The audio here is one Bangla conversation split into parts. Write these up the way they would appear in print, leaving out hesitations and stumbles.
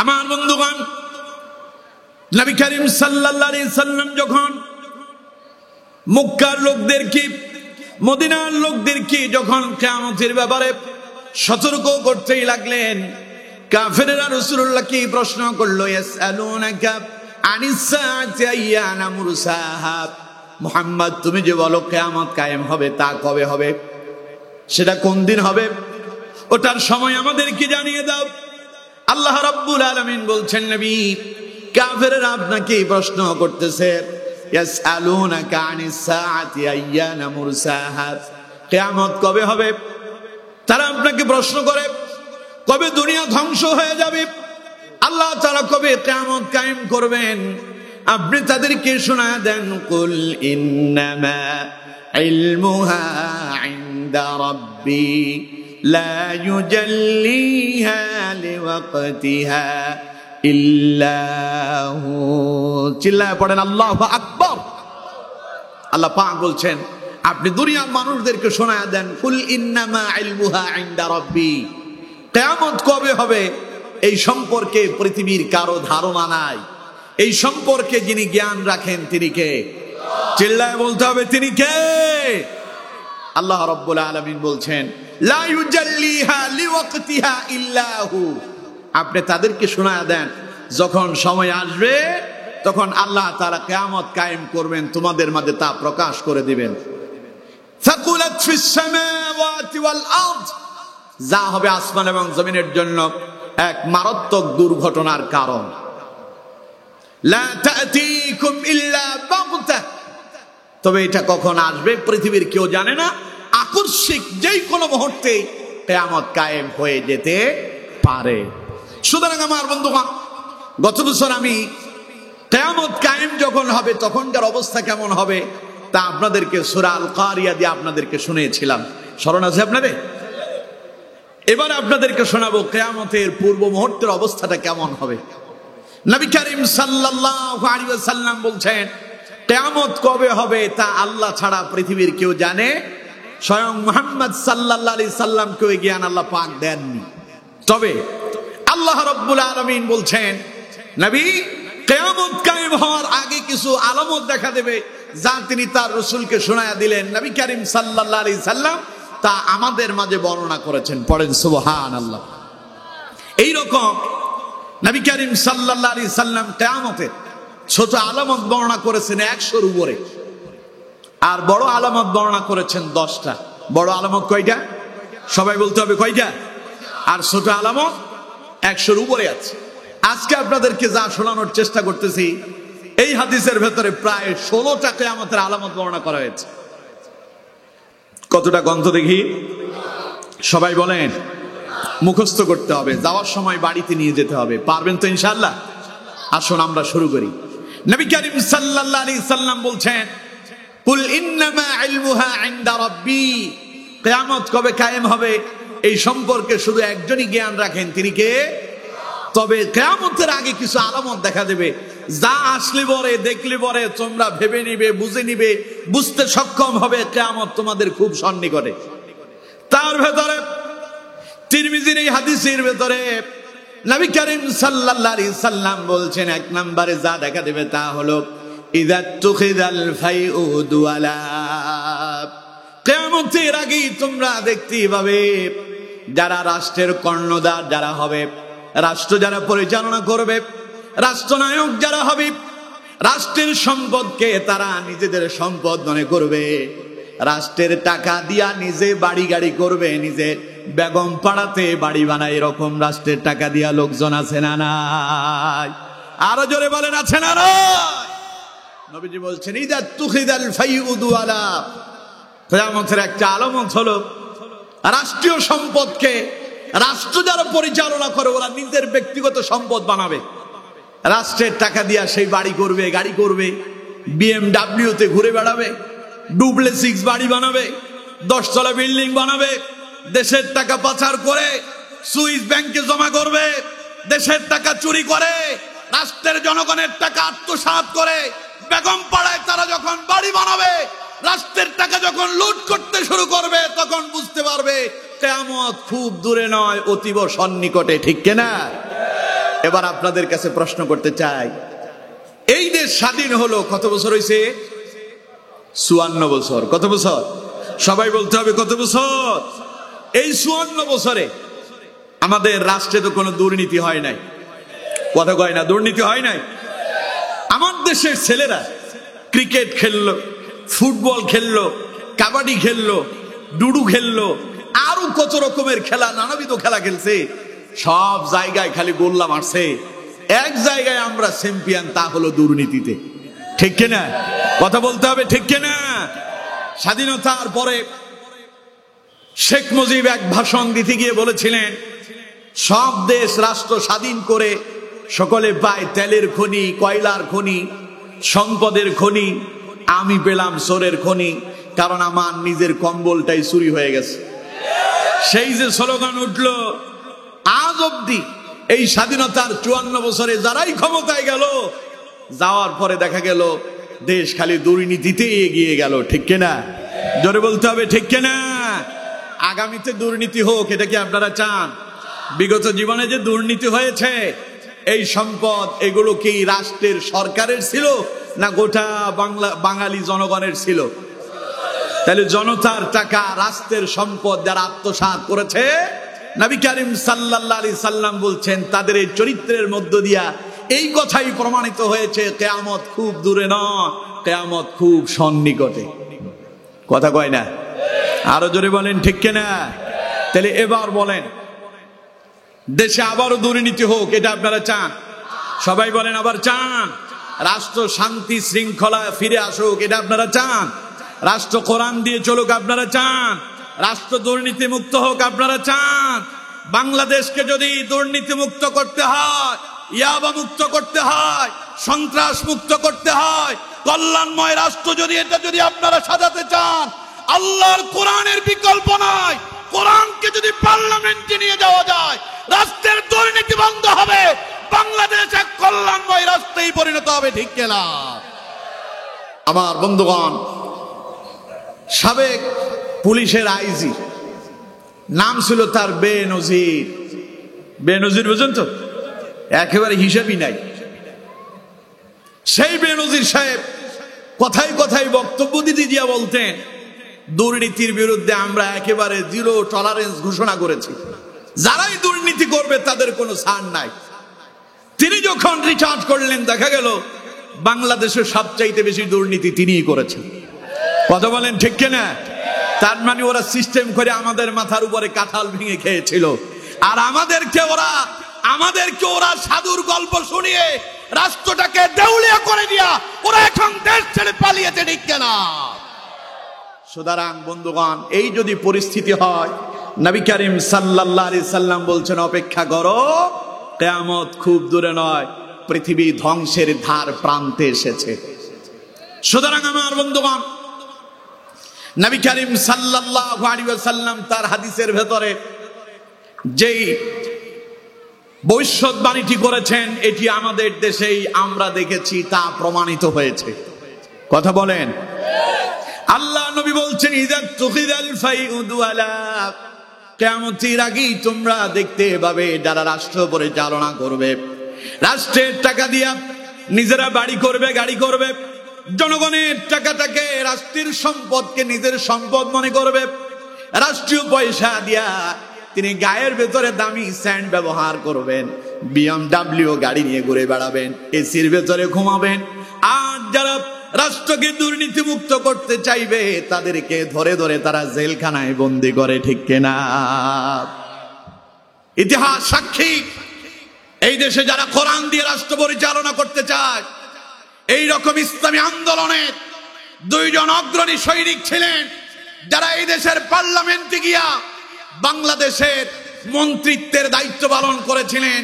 আমার বন্ধুগণ, নবী করিম সাল্লাল্লাহু আলাইহি সাল্লাম যখন মক্কার লোকদেরকে, মদিনার লোকদেরকে যখন কিয়ামতের ব্যাপারে সতর্ক করতেই লাগলেন, কাফেররা রাসূলুল্লাহকে প্রশ্ন করলো, ইয়াসআলুনাকা আনিস সাআতি আইয়ানা মুরসাহা, মুহাম্মদ তুমি যে বলো কিয়ামত কায়েম হবে, তা কবে হবে, সেটা কোন দিন হবে, ওটার সময় আমাদেরকে জানিয়ে দাও। আল্লাহ রাব্বুল আলামিন বলছেন, নবী কাফেররা আপনাকে প্রশ্ন করতেছে, ইয়াসআলুনাকা আনিস সাআতি আইয়ানা মুরসাহা, কিয়ামত কবে হবে, তারা আপনাকে প্রশ্ন করে কবে দুনিয়া ধ্বংস হয়ে যাবে, আল্লাহ তাআলা কবে কিয়ামত কায়েম করবেন। আপনি তাদেরকে শোনায় দেন, কুল ইন্নামা ইলমুহা ইনদা রাব্বি লা ইউজাল্লিহা লিওয়াক্তিহা ইল্লা হু। চিল্লায় পড়েন আল্লাহু আকবার। আল্লাহ পাক বলছেন, আপনি দুনিয়ার মানুষদেরকে শোনায় দেন, কুল ইন্নামা ইলমুহা ইনদা রাব্বি, কিয়ামত কবে হবে এই সম্পর্কে পৃথিবীর কারো ধারণা নাই। এই সম্পর্কে যিনি জ্ঞান রাখেন তিনি কে? চিল্লায় বলতে হবে, তিনি কে? আল্লাহ রাব্বুল আলামিন বলছেন, লা ইউজাল্লিহা লিওয়াক্তিহা ইল্লা হু। আপনি তাদেরকে শোনায় দেন, যখন সময় আসবে তখন আল্লাহ তাআলা কিয়ামত কায়েম করবেন, তোমাদের মাঝে তা প্রকাশ করে দিবেন। ফাকুলাত ফিস সামাওয়াতি ওয়াল আরদ, যা হবে আসমান এবং জমিনের জন্য এক মারাত্মক দুর্ঘটনার কারণ। লা তা'তিকুম ইল্লা বাগতা, তবে এটা কখন আসবে পৃথিবীর কেউ জানে না। আকস্মিক যেই কোনো মুহূর্তে কিয়ামত কায়েম হয়ে যেতে পারে। সুতরাং আমার বন্ধুগণ, গত বছর আমি কিয়ামত কায়েম যখন হবে তখনকার অবস্থা কেমন হবে তা আপনাদেরকে সূরা আল কারিয়া দিয়ে আপনাদেরকে শুনিয়েছিলাম, স্মরণ আছে আপনাদের? এবার আপনাদেরকে শোনাবো কিয়ামতের পূর্ব মুহূর্তের অবস্থাটা কেমন হবে। নবী করিম সাল্লাল্লাহু আলাইহি ওয়াসাল্লাম বলছেন, কিয়ামত কবে হবে তা আল্লাহ ছাড়া পৃথিবীর কেউ জানে, স্বয়ং মুহাম্মদ সাল্লাল্লাহু আলাইহি সাল্লামকে ওই জ্ঞান আল্লাহ পাক দেননি। তবে আল্লাহ রাব্বুল আলামিন বলছেন, নবী কিয়ামত কায়েম হওয়ার আগে কিছু আলামত দেখা দেবে, যা তিনি তার রাসূলকে শোনায়া দিলেন। নবী করিম সাল্লাল্লাহু আলাইহি সাল্লাম তা আমাদের মাঝে বর্ণনা করেছেন। পড়েন সুবহানাল্লাহ। এই রকম নবী করিম সাল্লাল্লাহু আলাইহি সাল্লাম কিয়ামতের ছোট আলামত বর্ণনা করেছেন 100-র উপরে, আর বড় আলামত বর্ণনা করেছেন 10টা। বড় আলামত কয়টা? সবাই বলতে হবে কয়টা? আর ছোট আলামত 100-র উপরে আছে। আজকে আপনাদেরকে যা শোনানোর চেষ্টা করতেছি, এই হাদিসের ভেতরে প্রায় 16টা কিয়ামতের আলামত বর্ণনা করা হয়েছে। কতটা গ্রন্থ দেখি? সবাই বলেন। মুখস্থ করতে হবে, যাওয়ার সময় বাড়িতে নিয়ে যেতে হবে। পারবেন তো ইনশাআল্লাহ? আসুন আমরা শুরু করি। নবী করিম সাল্লাল্লাহু আলাইহি সাল্লাম বলছেন, কুল ইন্নামা ইলমুহা ইনদা রাব্বি, কিয়ামত কবে কায়েম হবে এই সম্পর্কে শুধু একজনই জ্ঞান রাখেন, তিনি কে? তবে কিয়ামতের আগে কিছু আলামত দেখা দেবে, যা আসলে পরে দেখলে পরে তোমরা ভেবে নিবে, বুঝে নিবে, বুঝতে সক্ষম হবে কিয়ামত তোমাদের খুব সন্নিকটে। তার ভেতরে তিরমিজির এই হাদিসের ভেতরে নবী করিম সাল্লাল্লাহু আলাইহি সাল্লাম বলছেন, এক নম্বরে যা দেখা দেবে তা হলো ইযা তুখিদাল ফাইউ দুআলা, কিয়ামতের আগে তোমরা দেখতে পাবে যারা রাষ্ট্রের কর্ণধার যারা হবে, রাষ্ট্র যারা পরিচালনা করবে, রাষ্ট্রনায়ক যারা হবে, রাষ্ট্রের সম্পদকে তারা নিজেদের সম্পদ মনে করবে, রাষ্ট্রের টাকা দিয়া নিজে বাড়ি গাড়ি করবে, নিজে বেগম পাড়াতে বাড়ি বানায়, এরকম রাষ্ট্রের টাকা দিয়া লোকজন আছে না নাই? আরো জোরে বলেন, আছে না নাই? নবীজি বলছেন, ইযা তুখিদাল ফাইউ দুআলা, কিয়ামতের একটা আলামত হলো রাষ্ট্রীয় সম্পদকে রাষ্ট্র যারা পরিচালনা করে ওরা নিজের ব্যক্তিগত সম্পদ বানাবে, রাষ্ট্রের টাকা দিয়া সেই বাড়ি করবে, গাড়ি করবে, BMW তে ঘুরে বেড়াবে, ডুপ্লেক্স বাড়ি বানাবে, 10 তলা বিল্ডিং বানাবে, দেশের টাকা পাচার করে সুইস ব্যাংকে জমা করবে, দেশের টাকা চুরি করে, রাষ্ট্রের জনগণের টাকা আত্মসাৎ করে বেগম পাড়ায় তারা যখন বাড়ি বানাবে, রাষ্ট্রের টাকা যখন লুট করতে শুরু করবে, তখন বুঝতে পারবে কিয়ামত খুব দূরে নয়, অতীব সন্নিকটে। ঠিক কিনা? এবার আপনাদের কাছে প্রশ্ন করতে চাই, এই দেশ স্বাধীন হলো কত বছর হয়েছে? 54 বছর। কত বছর? সবাই বলতে হবে কত বছর? এই 54 বছরে আমাদের রাষ্ট্রে তো কোনো দুর্নীতি হয় নাই। কথা কয় না, দুর্নীতি হয় নাই। আমার দেশের ছেলেরা ক্রিকেট খেললো, ফুটবল খেললো, কাবাডি খেললো, ডুডু খেললো, আরো কত রকমের খেলা, নানাবিধ খেলা খেলছে। সব জায়গায় খালি গোল্লা মারছে। এক জায়গায় আমরা চ্যাম্পিয়ন, তা হলো দুর্নীতিতে। ঠিক কিনা? কথা বলতে হবে ঠিক কিনা? স্বাধীনতার পরে শেখ মুজিব এক ভাষণ দিতে গিয়ে বলেছিলেন, সব দেশ রাষ্ট্র স্বাধীন করে সকলে পায় তেলের খনি, কয়লার খনি, সম্পদের খনি, আমি পেলাম চোরের খনি, কারণ আমার নিজের কম্বলটাই চুরি হয়ে গেছে। সেই যে স্লোগান উঠলো, আজ অব্দি এই স্বাধীনতার 54 বছরে যারাই ক্ষমতায় গেল, যাওয়ার পরে দেখা গেল দেশ খালি দুর্নীতিতে এগিয়ে গেল। ঠিক কিনা? জোরে বলতে হবে ঠিক কিনা? আগামীতে দুর্নীতি হোক, এটা কি আপনারা চান? বিগত জীবনে যে দুর্নীতি হয়েছে, এই সম্পদ এগুলো কি রাষ্ট্রের, সরকারের ছিল না গোটা বাঙালি জনগণের ছিল? তাহলে জনতার টাকা, রাষ্ট্রের সম্পদ যারা আত্মসাৎ করেছে, নবী করিম সাল্লাল্লাহু আলাইহি সাল্লাম বলছেন তাদের এই চরিত্রের মধ্য দিয়া এই কথাই প্রমাণিত হয়েছে, কিয়ামত খুব দূরে নয়, কিয়ামত খুব সন্নিকটে। কথা কয় না? আরো জোরে বলেন ঠিক কিনা? তাহলে এবার বলেন, দেশে আবারও দুর্নীতি হোক, এটা আপনারা চান? সবাই বলেন আবার চান? রাষ্ট্র শান্তি শৃঙ্খলা ফিরে আসুক, এটা আপনারা চান? রাষ্ট্র কোরআন দিয়ে চলুক, আপনারা চান? রাষ্ট্র দুর্নীতি মুক্ত হোক, আপনারা চান? বাংলাদেশকে যদি দুর্নীতি মুক্ত করতে হয়, ইয়াবা মুক্ত করতে হয়, সন্ত্রাস মুক্ত করতে হয়, কল্যাণময় রাষ্ট্র যদি আপনারা সাজাতে চান, আল্লাহর কোরআনের বিকল্প নাই। কোরআনকে যদি পার্লামেন্টে নিয়ে যাওয়া যায়, রাষ্ট্রের দুর্নীতি বন্ধ হবে, বাংলাদেশ এক কল্যাণময় রাষ্ট্রেই পরিণত হবে। ঠিক কিনা? আমার বন্ধুগণ, সাবেক পুলিশের আইজি, নাম ছিল তার বেনজির। বেনজির বুঝেন তো? একেবারে হিসাবই নাই। সেই বেনজির সাহেব কথায় কথায় বক্তব্য দিতে দিয়া বলতেন, দুর্নীতির বিরুদ্ধে আমরা একেবারে 0 টলারেন্স ঘোষণা করেছি, যারাই দুর্নীতি করবে তাদের কোনো ছাড় নাই। তিনি যখন রিচার্জ করলেন, দেখা গেল বাংলাদেশের সবচাইতে বেশি দুর্নীতি তিনিই করেছেন। কথা বলেন ঠিক কিনা? তার মানে ওরা সিস্টেম করে আমাদের মাথার উপরে কাঁঠাল ভেঙে খেয়েছিল, আর আমাদেরকে ওরা সাধুর গল্প শুনিয়ে রাষ্ট্রটাকে দেউলিয়া করে দিয়া ওরা এখন দেশ ছেড়ে পালিয়েছে। ঠিক কিনা? সুতরাং বন্ধুগণ, এই যদি পরিস্থিতি হয়, নবী করিম সাল্লাল্লাহু আলাইহি সাল্লাম বলছেন, অপেক্ষা করো, কিয়ামত খুব দূরে নয়, পৃথিবী ধ্বংসের ধার প্রান্তে এসেছে। সুতরাং আমার বন্ধুগণ, নবী করিম সাল্লাল্লাহু আলাইহি ওয়াসাল্লাম তার হাদিসের ভেতরে যেই ভবিষ্যৎবাণীটি করেছেন, এটি আমাদের দেশেই আমরা দেখেছি, তা প্রমাণিত হয়েছে। কথা বলেন? আল্লাহ নবী বলছেন, ইযা তুখিদাল ফাইউদু আলা, কিয়ামতের আগেই তোমরা দেখতে পাবে যারা রাষ্ট্র পরিচালনা করবে, রাষ্ট্রের টাকা দিয়া নিজেরা বাড়ি করবে, গাড়ি করবে, জনগণের টাকাটাকে, রাষ্ট্রের সম্পদকে নিজের সম্পদ মনে করবে, রাষ্ট্রীয় পয়সা দিয়া তিনি গায়ের ভেতরে দামি স্যান্ড ব্যবহার করবেন, BMW গাড়ি নিয়ে ঘুরে বেড়াবেন, এসির ভেতরে ঘুমাবেন। আর যারা রাষ্ট্রকে দুর্নীতি মুক্ত করতে চাইবে, তাদেরকে ধরে ধরে তারা জেলখানায় বন্দি করে। ঠিক কিনা? ইতিহাস সাক্ষী, এই দেশে যারা কোরআন দিয়ে রাষ্ট্র পরিচালনা করতে চায়, এই রকম ইসলামী আন্দোলনের 2 জন অগ্রণী সৈনিক ছিলেন, যারা এই দেশের পার্লামেন্টে গিয়া বাংলাদেশের মন্ত্রিত্বের দায়িত্ব পালন করেছিলেন।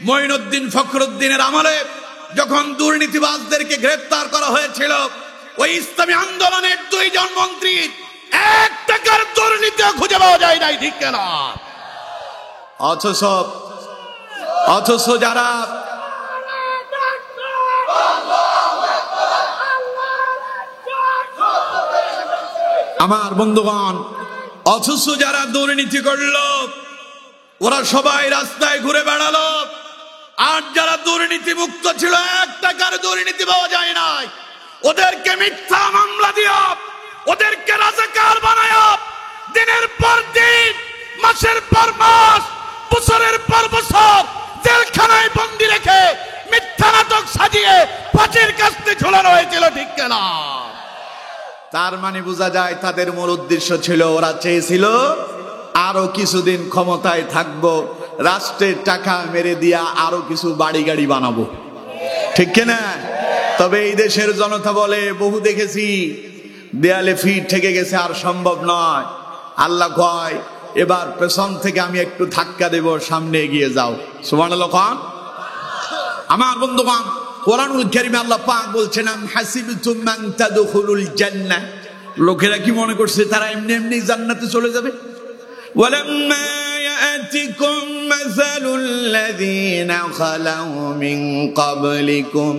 মঈনুদ্দিন ফখরুদ্দিনের আমলে যখন দুর্নীতিবাজদেরকে গ্রেফতার করা হয়েছিল, ওই ইসলামী আন্দোলনের 2 জন মন্ত্রী 1 টাকার দুর্নীতি খুঁজে পাওয়া যায় নাই। ঠিক কিনা? অথচ যারা আমার বন্ধুগণ, অথচ যারা দুর্নীতি করলো, ওরা সবাই রাস্তায় ঘুরে বেড়ালো, আর যারা দুর্নীতি মুক্ত ছিল, 1 টাকার দুর্নীতি পাওয়া যায় নাই, ওদেরকে মিথ্যা মামলা দিয়া, ওদেরকে রাজাকার বানায়া দিনের পর দিন, মাসের পর মাস, বছরের পর বছর জেলখানায় বন্দী রেখে মিথ্যা নাটক সাজিয়ে ফাঁসির কাস্তে ঝোলানো হয়েছিল, ঠিক না? তার মানে বোঝা যায় তাদের মূল উদ্দেশ্য ছিল, ওরা চেয়েছিল আরো কিছুদিন ক্ষমতায় থাকবো, রাষ্ট্রের টাকা মেরে দিয়া আরো কিছু বাড়ি গাড়ি বানাবো, ঠিক কিনা? তবে এই দেশের জনতা বলে, বহু দেখেছি দেয়ালে ফিট থেকে গেছে, আর সম্ভব নয়। আল্লাহ কয়, এবার পেছন থেকে আমি একটু ধাক্কা দেব, সামনে এগিয়ে যাও। সুবহানাল্লাহ খান। আমার বন্ধুগণ, কোরআনুল কারীমে আল্লাহ পাক বলছেন, আম হাসিবতুম মান তাদখুলুল জান্নাহ, লোকেরা কি মনে করছে তারা এমনি এমনি জান্নাতে চলে যাবে? ওয়ালাম্মা ইয়াতিকুম মাসালুল লাযীনা খালাউ মিন ক্বাবলিকুম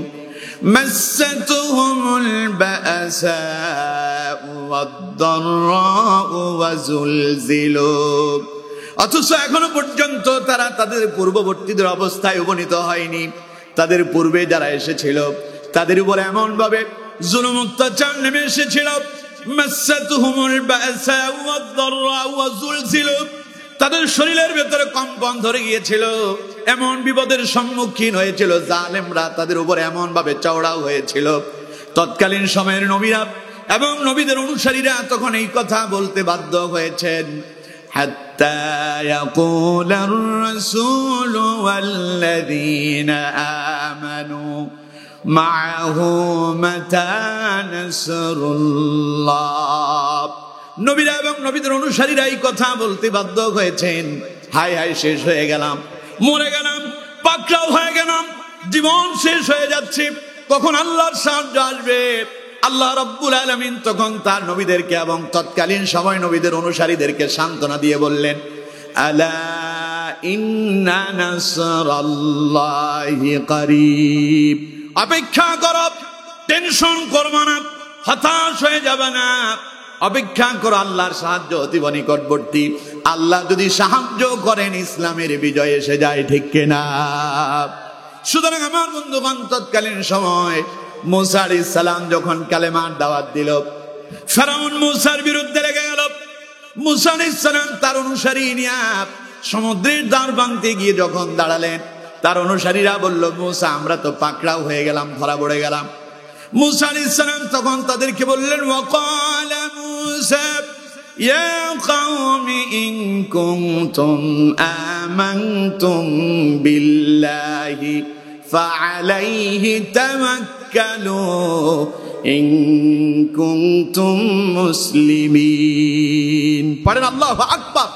মাসাতুহুমুল বাসাউ ওয়াদ-দাররাউ ওয়া যুলজিলু। অথচ এখনো পর্যন্ত তারা তাদের পূর্ববর্তীদের অবস্থায় উপনীত হয়নি। তাদের পূর্বে যারা এসেছিল তাদের উপর এমন ভাবে জুলুম অত্যাচার নেমে এসেছিল, মাসাতুহুমুল বাসাউ ওয়াদ-দাররাউ ওয়া যুলজিলু, তাদের শরীরের ভেতরে কম্পন ধরে গিয়েছিল, এমন বিপদের সম্মুখীন হয়েছিল, জালেমরা তাদের উপর এমন ভাবে চওড়াও হয়েছিল। তৎকালীন সময়ের নবীরা এবং নবীদের অনুসারীরা তখন এই কথা বলতে বাধ্য হয়েছেন, হাত্তা ইয়াকুলার রাসূল ওয়াল্লাযীনা আমানু মাআহু মাতা নাসরুল্লাহ। নবীরা এবং নবীদের অনুসারীরা এই কথা বলতে বাধ্য হয়েছেন, হায় হায় শেষ হয়ে গেলাম, মরে গেলাম, পাকড়াও হয়ে গেলাম, জীবন শেষ হয়ে যাচ্ছে, কখন আল্লাহর সাহায্য আসবে? আল্লাহ রাব্বুল আলামিন তখন তার নবীদেরকে এবং তৎকালীন সময় নবীদের অনুসারীদেরকে সান্ত্বনা দিয়ে বললেন, আলা ইন্না নাসরাল্লাহি করিব, অপেক্ষা করো, টেনশন করবে না, হতাশ হয়ে যাবে না, অপেক্ষা করো, আল্লাহর সাহায্য অতীব নিকটবর্তী। আল্লাহ যদি সাহায্য করেন ইসলামের বিজয় এসে যায়, ঠিক কিনা? সুতরাং আমার বন্ধুগণ, তৎকালীন সময় মূসা আলাইহিস সালাম যখন কালেমার দাওয়াত দিল, ফেরাউন মূসার বিরুদ্ধে লেগে গেল। মূসা আলাইহিস সালাম তার অনুসারী নিয়ে সমুদ্রের দ্বার ভাঙতে গিয়ে যখন দাঁড়ালেন, তার অনুসারীরা বলল, মূসা আমরা তো পাকড়াও হয়ে গেলাম, ধরা পড়ে গেলাম। মূসা আলাইহিস সালাম তখন তাদেরকে বললেন, ওয়াকালা মূসা ইয়া কওমি ইন কুনতুম আমানতুম বিল্লাহি ফাআলাইহি তাওয়াক্কালু ইন কুনতুম মুসলিমিন। পড়েন আল্লাহু আকবার।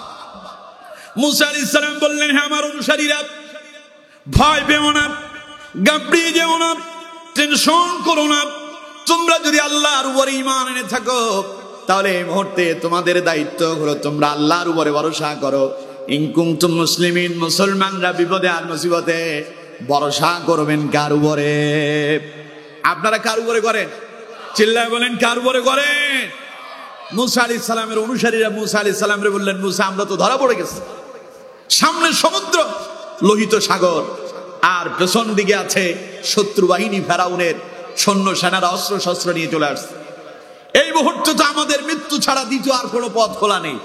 মূসা আলাইহিস সালাম বললেন, হে আমার অনুসারীরা, ভয় পেও না, ঘাবড়িয়ে যেও না, টেনশন করো না, তোমরা যদি আল্লাহর উপরে ঈমান এনে থাকো তাহলে এই মুহূর্তে তোমাদের দায়িত্ব হলো তোমরা আল্লাহর উপরে ভরসা করো। ইন কুনতুম মুসলিমিন, মুসলমানরা বিপদে আর মুসিবতে ভরসা করবেন কার উপরে? আপনারা কার উপরে করেন? চিল্লায় বলেন, কার উপরে করেন? মূসা আলাইহিস সালামের অনুসারীরা মূসা আলাইহিস সালামরে বললেন, মূসা আমরা তো ধরা পড়ে গেছি, সামনে সমুদ্র, লোহিত সাগর, আর পেছন দিকে আছে শত্রু বাহিনী, ফেরাউনের সৈন্য সেনারা অস্ত্র শস্ত্র নিয়ে চলে আসছে। এই মুহূর্তে তো আমাদের মৃত্যু ছাড়া দ্বিতীয় আর কোনো পথ খোলা নেই।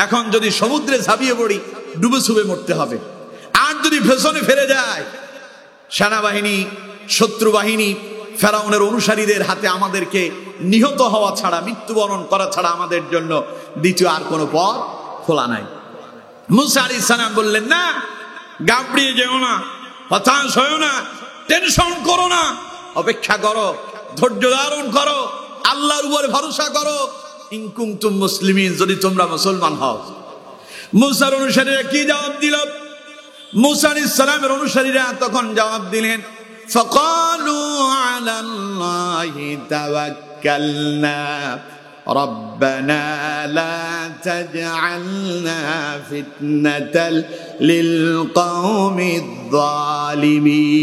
এখন যদি সমুদ্রে ঝাঁপিয়ে পড়ি, ডুবে ছুবে মরতে হবে। আর যদি পেছনে ফিরে যায়, সেনাবাহিনী, শত্রু বাহিনী, ফেরাউনের অনুসারীদের হাতে আমাদেরকে নিহত হওয়া ছাড়া, মৃত্যুবরণ করা ছাড়া আমাদের জন্য দ্বিতীয় আর কোনো পথ খোলা নাই। মূসা আলাইহিস সালাম বললেন, না, ঘাবড়িয়ে যেও না, হতাশ হয়ো না, টেনশন করো না, অপেক্ষা করো, ধৈর্য ধারণ করো, আল্লাহর উপরে ভরসা করো। ইন কুনতুম মুসলিমিন, যদি তোমরা মুসলমান হও। মূসার অনুসারীরা কি জবাব দিল? মূসা আলাইহিস সালামের অনুসারীরা তখন জবাব দিলেন, ফাকালু আলাল্লাহি তাওয়াক্কালনা রব্বানা লা তাজআলনা ফিতনাতাল লিল কওমিয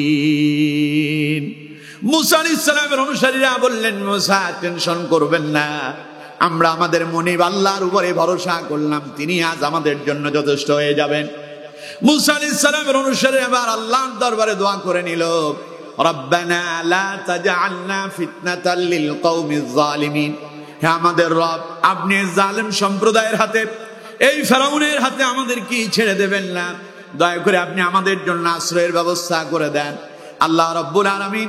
যালিমিন। মূসা আলাইহিস সালামের অনুসারীরা বললেন, মূসা টেনশন করবেন না, আমরা আমাদের মনিব আল্লাহর উপরে ভরসা করলাম, তিনি আজ আমাদের জন্য যথেষ্ট হয়ে যাবেন। মুসা আলাইহিস সালামের অনুসারে আবার আল্লাহর দরবারে দোয়া করে নিল, রব্বানা লা তাজআলনা ফিতনাতাল লিল কওমিজ জালিমিন। হে আমাদের রব, আপনি জালেম সম্প্রদায়ের হাতে, এই ফেরাউনের হাতে আমাদের কি ছেড়ে দেবেন না, দয়া করে আপনি আমাদের জন্য আশ্রয়ের ব্যবস্থা করে দেন। আল্লাহ রাব্বুল আলামিন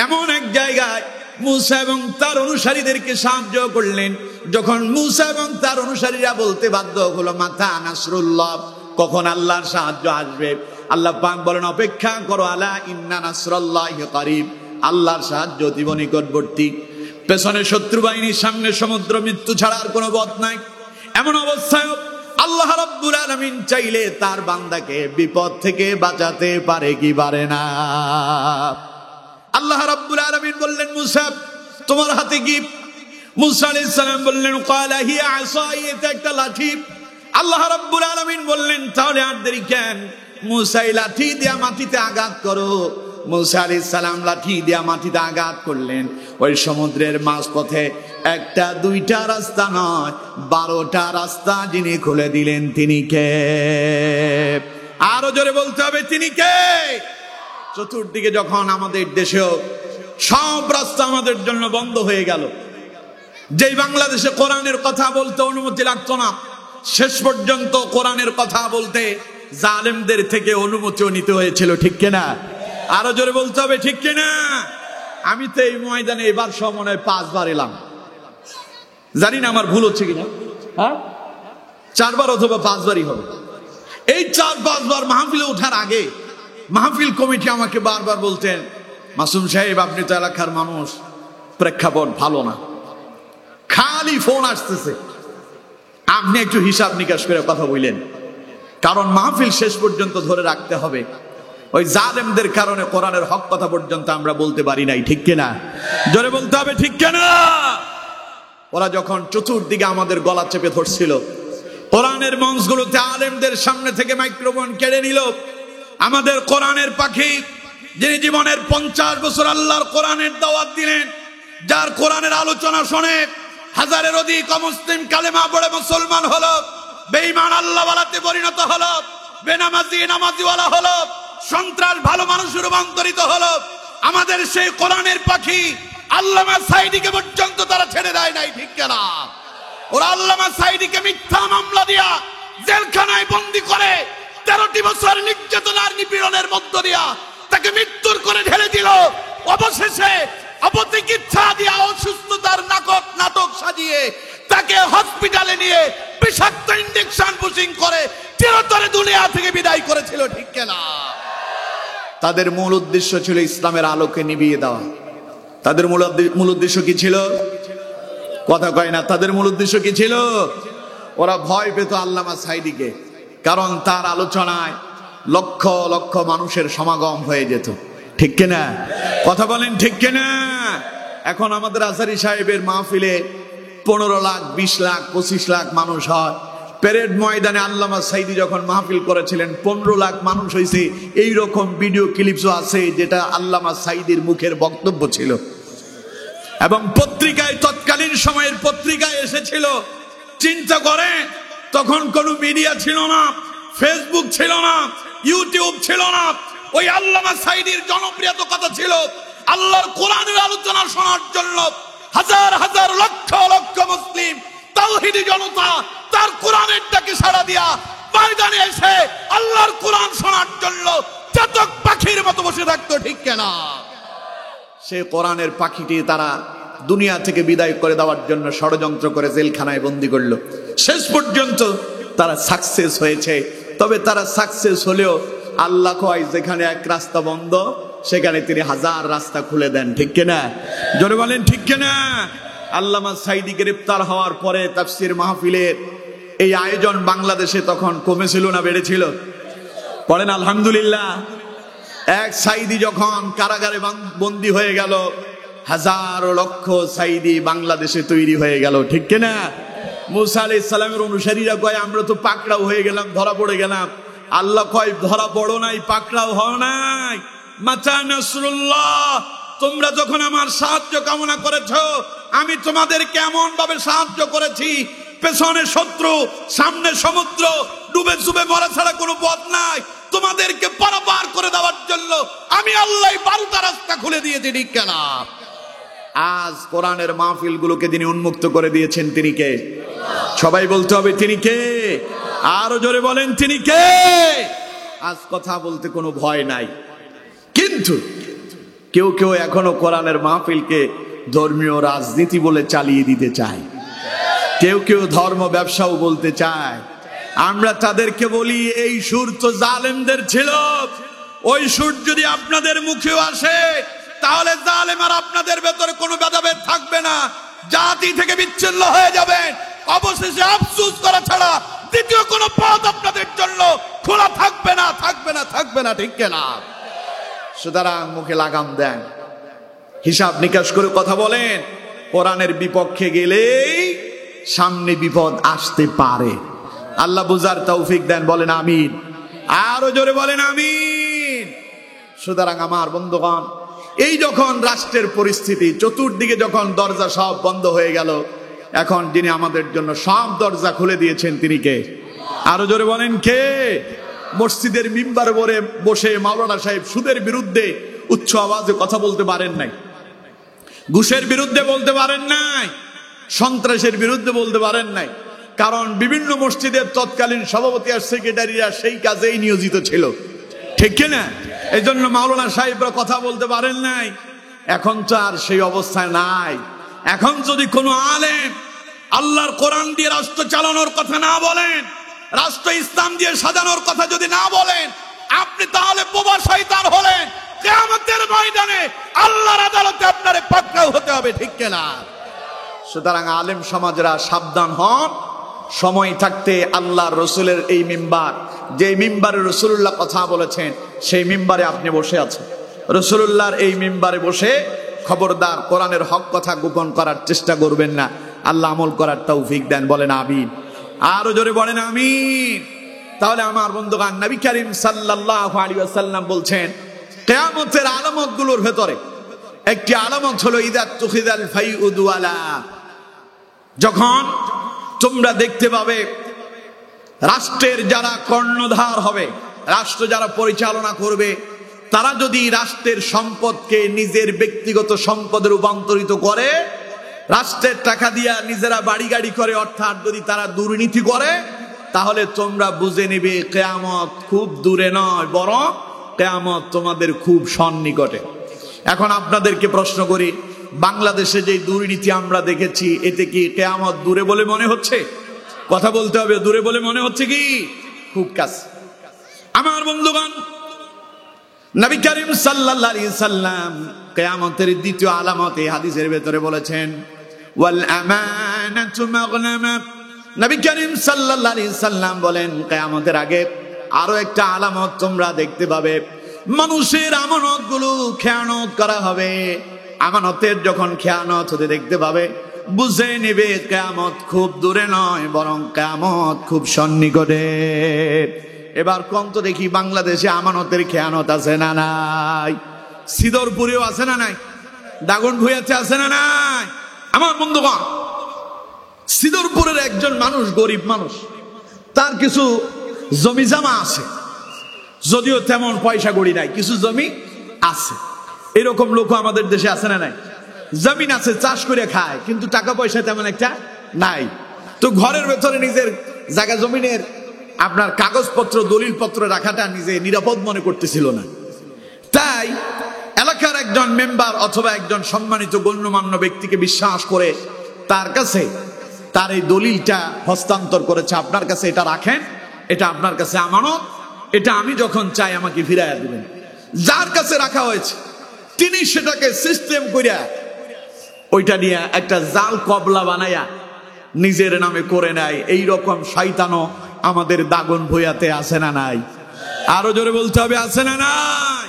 এমন এক জায়গায় মুসা এবং তার অনুসারীদেরকে সাহায্য করলেন, যখন মুসা এবং তার অনুসারীরা বলতে বাধ্য হলো, মাতা নাসরুল্লাহ, কখন আল্লাহর সাহায্য আসবে। আল্লাহ পাক বলেন, অপেক্ষা করো, আলা ইন্না নাসরাল্লাহি কারীব, আল্লাহর সাহায্য অতীব নিকটবর্তী। পেছনে শত্রু বাহিনী, সামনে সমুদ্র, মৃত্যু ছাড়া আর কোনো পথ নাই। এমন অবস্থায় আল্লাহ রাব্বুল আলামিন চাইলে তার বান্দাকে বিপদ থেকে বাঁচাতে পারে কি পারে না? আল্লাহ রাব্বুল আলামিন বললেন, মুসা তোমার হাতে কি? মুসা আলাইহিস সালাম বললেন, ক্বালা হিয়া আসাই, এটা একটা লাঠি। আল্লাহ রাব্বুল আলামিন বললেন, তাহলে আর দেরি কেন, মুসা এই লাঠি দিয়ে মাটিতে আঘাত করো। মুসা আলাইহিস সালাম লাঠি দিয়ে মাটিতে আঘাত করলেন। ওই সমুদ্রের মাঝপথে একটা দুইটা রাস্তা নয়, 12টা রাস্তা যিনি খুলে দিলেন তিনি কে? আরো জোরে বলতে হবে, তিনি কে? চতুর্দিকে যখন আমাদের দেশেও সব রাস্তা আমাদের জন্য বন্ধ হয়ে গেল, যেই বাংলাদেশে কোরআনের কথা বলতে অনুমতি লাগতো না, শেষ পর্যন্ত কোরআনের কথা বলতে জালেমদের থেকে অনুমতিও নিতে হয়েছিল, ঠিক কিনা? আরো জোরে বলতে হবে, ঠিক কিনা? আমি তো এই ময়দানে এবার সব মনে হয় 5 বার এলাম, জানি না আমার ভুল হচ্ছে কিনা, হ্যাঁ 4 বার অথবা 5 বারই হবে। এই 4-5 বার মাহফিলে ওঠার আগে মাহফিল কমিটি আমাকে বারবার বলতেন, মাসুম সাহেব আপনি তো এলাকার মানুষ, প্রেক্ষাপট ভালো না, খালি ফোন আসতেছে, আপনি একটু হিসাব নিকাশ করে কথা বললেন, কারণ মাহফিল শেষ পর্যন্ত ধরে রাখতে হবে। ওই জালেমদের কারণে কোরআনের হক কথা পর্যন্ত আমরা বলতে পারি নাই, ঠিক কিনা? জোরে বলতে হবে, ঠিক কিনা? ওরা যখন চতুর্দিকে আমাদের গলা চেপে ধরছিল, কোরআনের মঞ্চগুলোতে আলেমদের সামনে থেকে মাইক্রোফোন কেড়ে নিল, আমাদের কোরআনের পাখি, যিনি জীবনের 50 বছর আল্লাহর কোরআনের দাওয়াত দিলেন, যার কোরআনের আলোচনা শুনে হাজারের অধিক মুসলিম কালেমা পড়ে মুসলমান হলো, বেঈমান আল্লাহওয়ালাতে পরিণত হলো, বেনামাজি নামাজিওয়ালা হলো, সন্ত্রাস ভালো মানুষে রূপান্তরিত হলো। আমাদের সেই কোরআনের পাখি আল্লামা সাঈদীকে পর্যন্ত তারা ছেড়ে দেয় নাই, ঠিক কিনা? ওরা আল্লামা সাঈদীকে মিথ্যা মামলা দিয়া জেলখানায় বন্দী করে 13টি বছর নির্যাতনার নিপীড়নের মধ্য দিয়া তাকে মৃত্যুর করে ঢেলে দিল। অবশেষে অপচিকিৎসা দিয়া অসুস্থতার নাটক সাজিয়ে তাকে হসপিটালে নিয়ে বিষাক্ত ইনজেকশন পুশিং করে চিরতরে দুনিয়া থেকে বিদায় করেছিল, ঠিক কিনা? তাদের মূল উদ্দেশ্য ছিল ইসলামের আলোকে নিভিয়ে দেওয়া। তাদের মূল উদ্দেশ্য কি ছিল? কথা কয় না। তাদের মূল উদ্দেশ্য কি ছিল? ওরা ভয় পেত আল্লামা সাঈদীকে, কারণ তার আলোচনায় লক্ষ লক্ষ মানুষের সমাগম হয়ে যেত, ঠিক কিনা? কথা বলেন, ঠিক কিনা? এখন আমাদের আজহারী সাহেবের মাহফিলে 15 লাখ, 20 লাখ, 25 লাখ মানুষ হয়। প্যারেড ময়দানে আল্লামা সাঈদী যখন মাহফিল করেছিলেন 15 লাখ মানুষ হয়েছে, এইরকম ভিডিও ক্লিপসও আছে যেটা আল্লামা সাঈদীর মুখের বক্তব্য ছিল, এবং পত্রিকায়, তৎকালীন সময়ের পত্রিকায় এসেছিল। চিন্তা করেন, তখন কোনো মিডিয়া ছিল না, ফেসবুক ছিল না, ইউটিউব ছিল না। ওই আল্লামা সাঈদীর জনপ্রিয়তা কত ছিল! আল্লাহর কোরআনের আলোচনা শোনার জন্য হাজার হাজার লক্ষ লক্ষ মুসলিম তাওহীদি জনতা তার কোরআনের ডাকে সাড়া দিয়া ময়দানে এসে আল্লাহর কোরআন শোনার জন্য চাতক পাখির মতো বসে থাকতো, ঠিক কিনা? সে কোরআনের পাখিটি তারা দুনিয়া থেকে বিদায় করে দেওয়ার জন্য ষড়যন্ত্র করে জেলখানায় বন্দী করলো। শেষ পর্যন্ত তারা সাকসেস হয়েছে। তবে তারা সাকসেস হলেও আল্লাহ কয়, যেখানে এক রাস্তা বন্ধ সেখানে তিনি 1000 রাস্তা খুলে দেন, ঠিক কিনা? জোরে বলেন, ঠিক কিনা? আল্লামা সাঈদী গ্রেফতার হওয়ার পরে তাফসীর মাহফিলের এই আয়োজন বাংলাদেশে তখন কমেছিল না বেড়েছিল? পড়েন আলহামদুলিল্লাহ। এক সাঈদী যখন কারাগারে বন্দী হয়ে গেল, হাজার লক্ষ সাঈদী বাংলাদেশে তৈরি হয়ে গেল, ঠিক কিনা? মুসা আলাইহিস সালামের অনুসারীরা কয়, আমরা তো পাকড়াও হয়ে গেলাম, ধরা পড়ে গেলাম। আল্লাহ কয়, ধরা পড়ো নাই, পাকড়াও হও নাই। মাতা নাসরুল্লাহ, তোমরা যখন আমার সাহায্য কামনা করেছো, আমি তোমাদের কেমন ভাবে সাহায্য করেছি পেছনে শত্রু, সামনে সমুদ্র, ডুবে ডুবে মরা ছাড়া কোনো পথ নাই। তোমাদেরকে পারাপার করে দেওয়ার জন্য আমি আল্লাহ 12টা রাস্তা খুলে দিয়েছি, ঠিক কেনা? আজ কোরআনের মাহফিল গুলোকে যিনি উন্মুক্ত করে দিয়েছেন তিনি কে? সবাই বলতে হবে তিনি কে? আরো জোরে বলেন তিনি কে? আজ কথা বলতে কোনো ভয় নাই। কিন্তু কেউ কেউ এখনো কোরআনের মাহফিলকে ধর্মীয় রাজনীতি বলে চালিয়ে দিতে চায়, কেউ কেউ ধর্ম ব্যবসাও বলতে চায়। আমরা তাদেরকে বলি এই সুর তো জালেমদের ছিল, ওই সুর যদি আপনাদের মুখেও আসে তাহলে জালেম আর আপনাদের ভেতরে কোনো ভেদাভেদ থাকবে না, জাতি থেকে বিচ্ছিন্ন হয়ে যাবেন। অবশেষে আফসোস করা ছাড়া দ্বিতীয় কোনো পথ আপনাদের জন্য খোলা থাকবে না, থাকবে না, থাকবে না, ঠিক না? সুতরাং মুখে লাগাম দেন, হিসাব নিকাশ করে কথা বলেন। কোরআনের বিপক্ষে গেলেই সামনে বিপদ আসতে পারে। আল্লাহ বুঝার তৌফিক দেন, বলেন আমিন। আরো জোরে বলেন আমিন। সুতরাং আমার বন্ধুগণ, এই যখন রাষ্ট্রের পরিস্থিতি, চতুর্দিকে যখন দরজা সব বন্ধ হয়ে গেল, এখন যিনি আমাদের জন্য সব দরজা খুলে দিয়েছেন তিনি কে? আরো জোরে বলেন কে? মসজিদের মিম্বার বসে মাওলানা সাহেব সুদের বিরুদ্ধে উচ্চ আওয়াজে কথা বলতে পারেন নাই, ঘুষের বিরুদ্ধে বলতে পারেন নাই, সন্ত্রাসের বিরুদ্ধে বলতে পারেন নাই, কারণ বিভিন্ন মসজিদের তৎকালীন সভাপতি আর সেক্রেটারিরা সেই কাজেই নিয়োজিত ছিল, ঠিক কিনা? এই জন্য মাওলানা সাহেবরা কথা বলতে পারেন নাই। এখন তো আর সেই অবস্থায় নাই। এখন যদি কোনো আলেম আল্লাহর কোরআন দিয়ে রাষ্ট্র চালানোর কথা না বলেন, রাষ্ট্র ইসলাম দিয়ে সাজানোর কথা যদি না বলেন, আপনি তাহলে বোবা শয়তান হলেন। কিয়ামতের ময়দানে আল্লাহর আদালতে আপনারে পাকড়াও হতে হবে, ঠিক কিনা? সুতরাং আলেম সমাজরা সাবধান হন। সময় থাকতে আল্লাহর রসুলের এই মিম্বার, যে মিম্বারে রসুল্লাহ কথা বলেছেন, সেই মিম্বারে আপনি বসে আছেন। রসুল্লাহর এই মিম্বারে বসে খবরদার কোরআনের হক কথা গোপন করার চেষ্টা করবেন না। আল্লাহ আমল করার তৌফিক দেন, বলেন আমিন। আরো জোরে বলেন আমিন। তাহলে আমার বন্ধুগণ, নবী করিম সাল্লাল্লাহু আলাইহি ওয়াসাল্লাম বলছেন কিয়ামতের আলামত গুলোর ভেতরে একটি আলামত হলো ইদা তুখিদাল ফাইউদ ওয়ালা, যখন তোমরা দেখতে পাবে রাষ্ট্রের যারা কর্ণধার হবে, রাষ্ট্র যারা পরিচালনা করবে, তারা যদি রাষ্ট্রের সম্পদকে নিজের ব্যক্তিগত সম্পদে রূপান্তরিত করে, রাষ্ট্রের টাকা দিয়া নিজেরা বাড়ি গাড়ি করে, অর্থাৎ যদি তারা দুর্নীতি করে, তাহলে তোমরা বুঝে নেবে কিয়ামত খুব দূরে নয়, বরং কিয়ামত তোমাদের খুব সন্নিকটে। এখন আপনাদেরকে প্রশ্ন করি, বাংলাদেশে যে দুর্নীতি আমরা দেখেছি, এতে কি কিয়ামত দূরে বলে মনে হচ্ছে? কথা বলতে হবে, দূরে বলে মনে হচ্ছে কি খুব কাছে? আমার বন্ধুগণ, নবী করিম সাল্লাল্লাহু আলাইহি সাল্লাম কিয়ামতের দ্বিতীয় আলামত এই হাদিসের ভেতরে বলেছেন ওয়াল আমানাতু মাগনামা। নবী করিম সাল্লাল্লাহু আলাইহি সাল্লাম বলেন কিয়ামতের আগে আরো একটা আলামত তোমরা দেখতে পাবে, মানুষের আমানতগুলো খেয়ানত করা হবে। আমানতের যখন খেয়ানত হতে দেখতে পাবে, বুঝে নেবে কিয়ামত খুব দূরে নয়, বরং কিয়ামত খুব সন্নিকটে। এবার কোন তো দেখি বাংলাদেশে আমানতের খেয়ানত আছে না নাই? সিদরপুরেও আছে না নাই? দাগনভূঞাতে আছে না নাই? আমার বন্ধুগণ, সিদরপুরের একজন মানুষ, গরিব মানুষ, তার কিছু জমি জমা আছে, যদিও তেমন পয়সা গড়ি নাই, কিছু জমি আছে। এরকম লোক আমাদের দেশে আছে না নাই? জমিন আছে, চাষ করে খায়, কিন্তু টাকা পয়সা তেমন একটা নাই। তো ঘরের ভেতরে নিজের জায়গা জমিনের আপনার কাগজপত্র, দলিল পত্র রাখাটা নিজে নিরাপদ মনে করতেছিল না। তাই এলাকার একজন মেম্বার অথবা একজন সম্মানিত গণ্যমান্য ব্যক্তিকে বিশ্বাস করে তার কাছে তার এই দলিলটা হস্তান্তর করেছে, আপনার কাছে এটা রাখেন, এটা আপনার কাছে আমানত, এটা আমি যখন চাই আমাকে ফিরাইয়া দিবেন। যার কাছে রাখা হয়েছে তিনি সেটাকে সিস্টেম করিয়া ওইটা নিয়ে একটা জাল কবলা বানাইয়া নিজের নামে করে নেয়। এইরকম শয়তানও আমাদের দাগনভূঞাতে আছে না নাই? আরো জোরে বলতে হবে, আছে না নাই?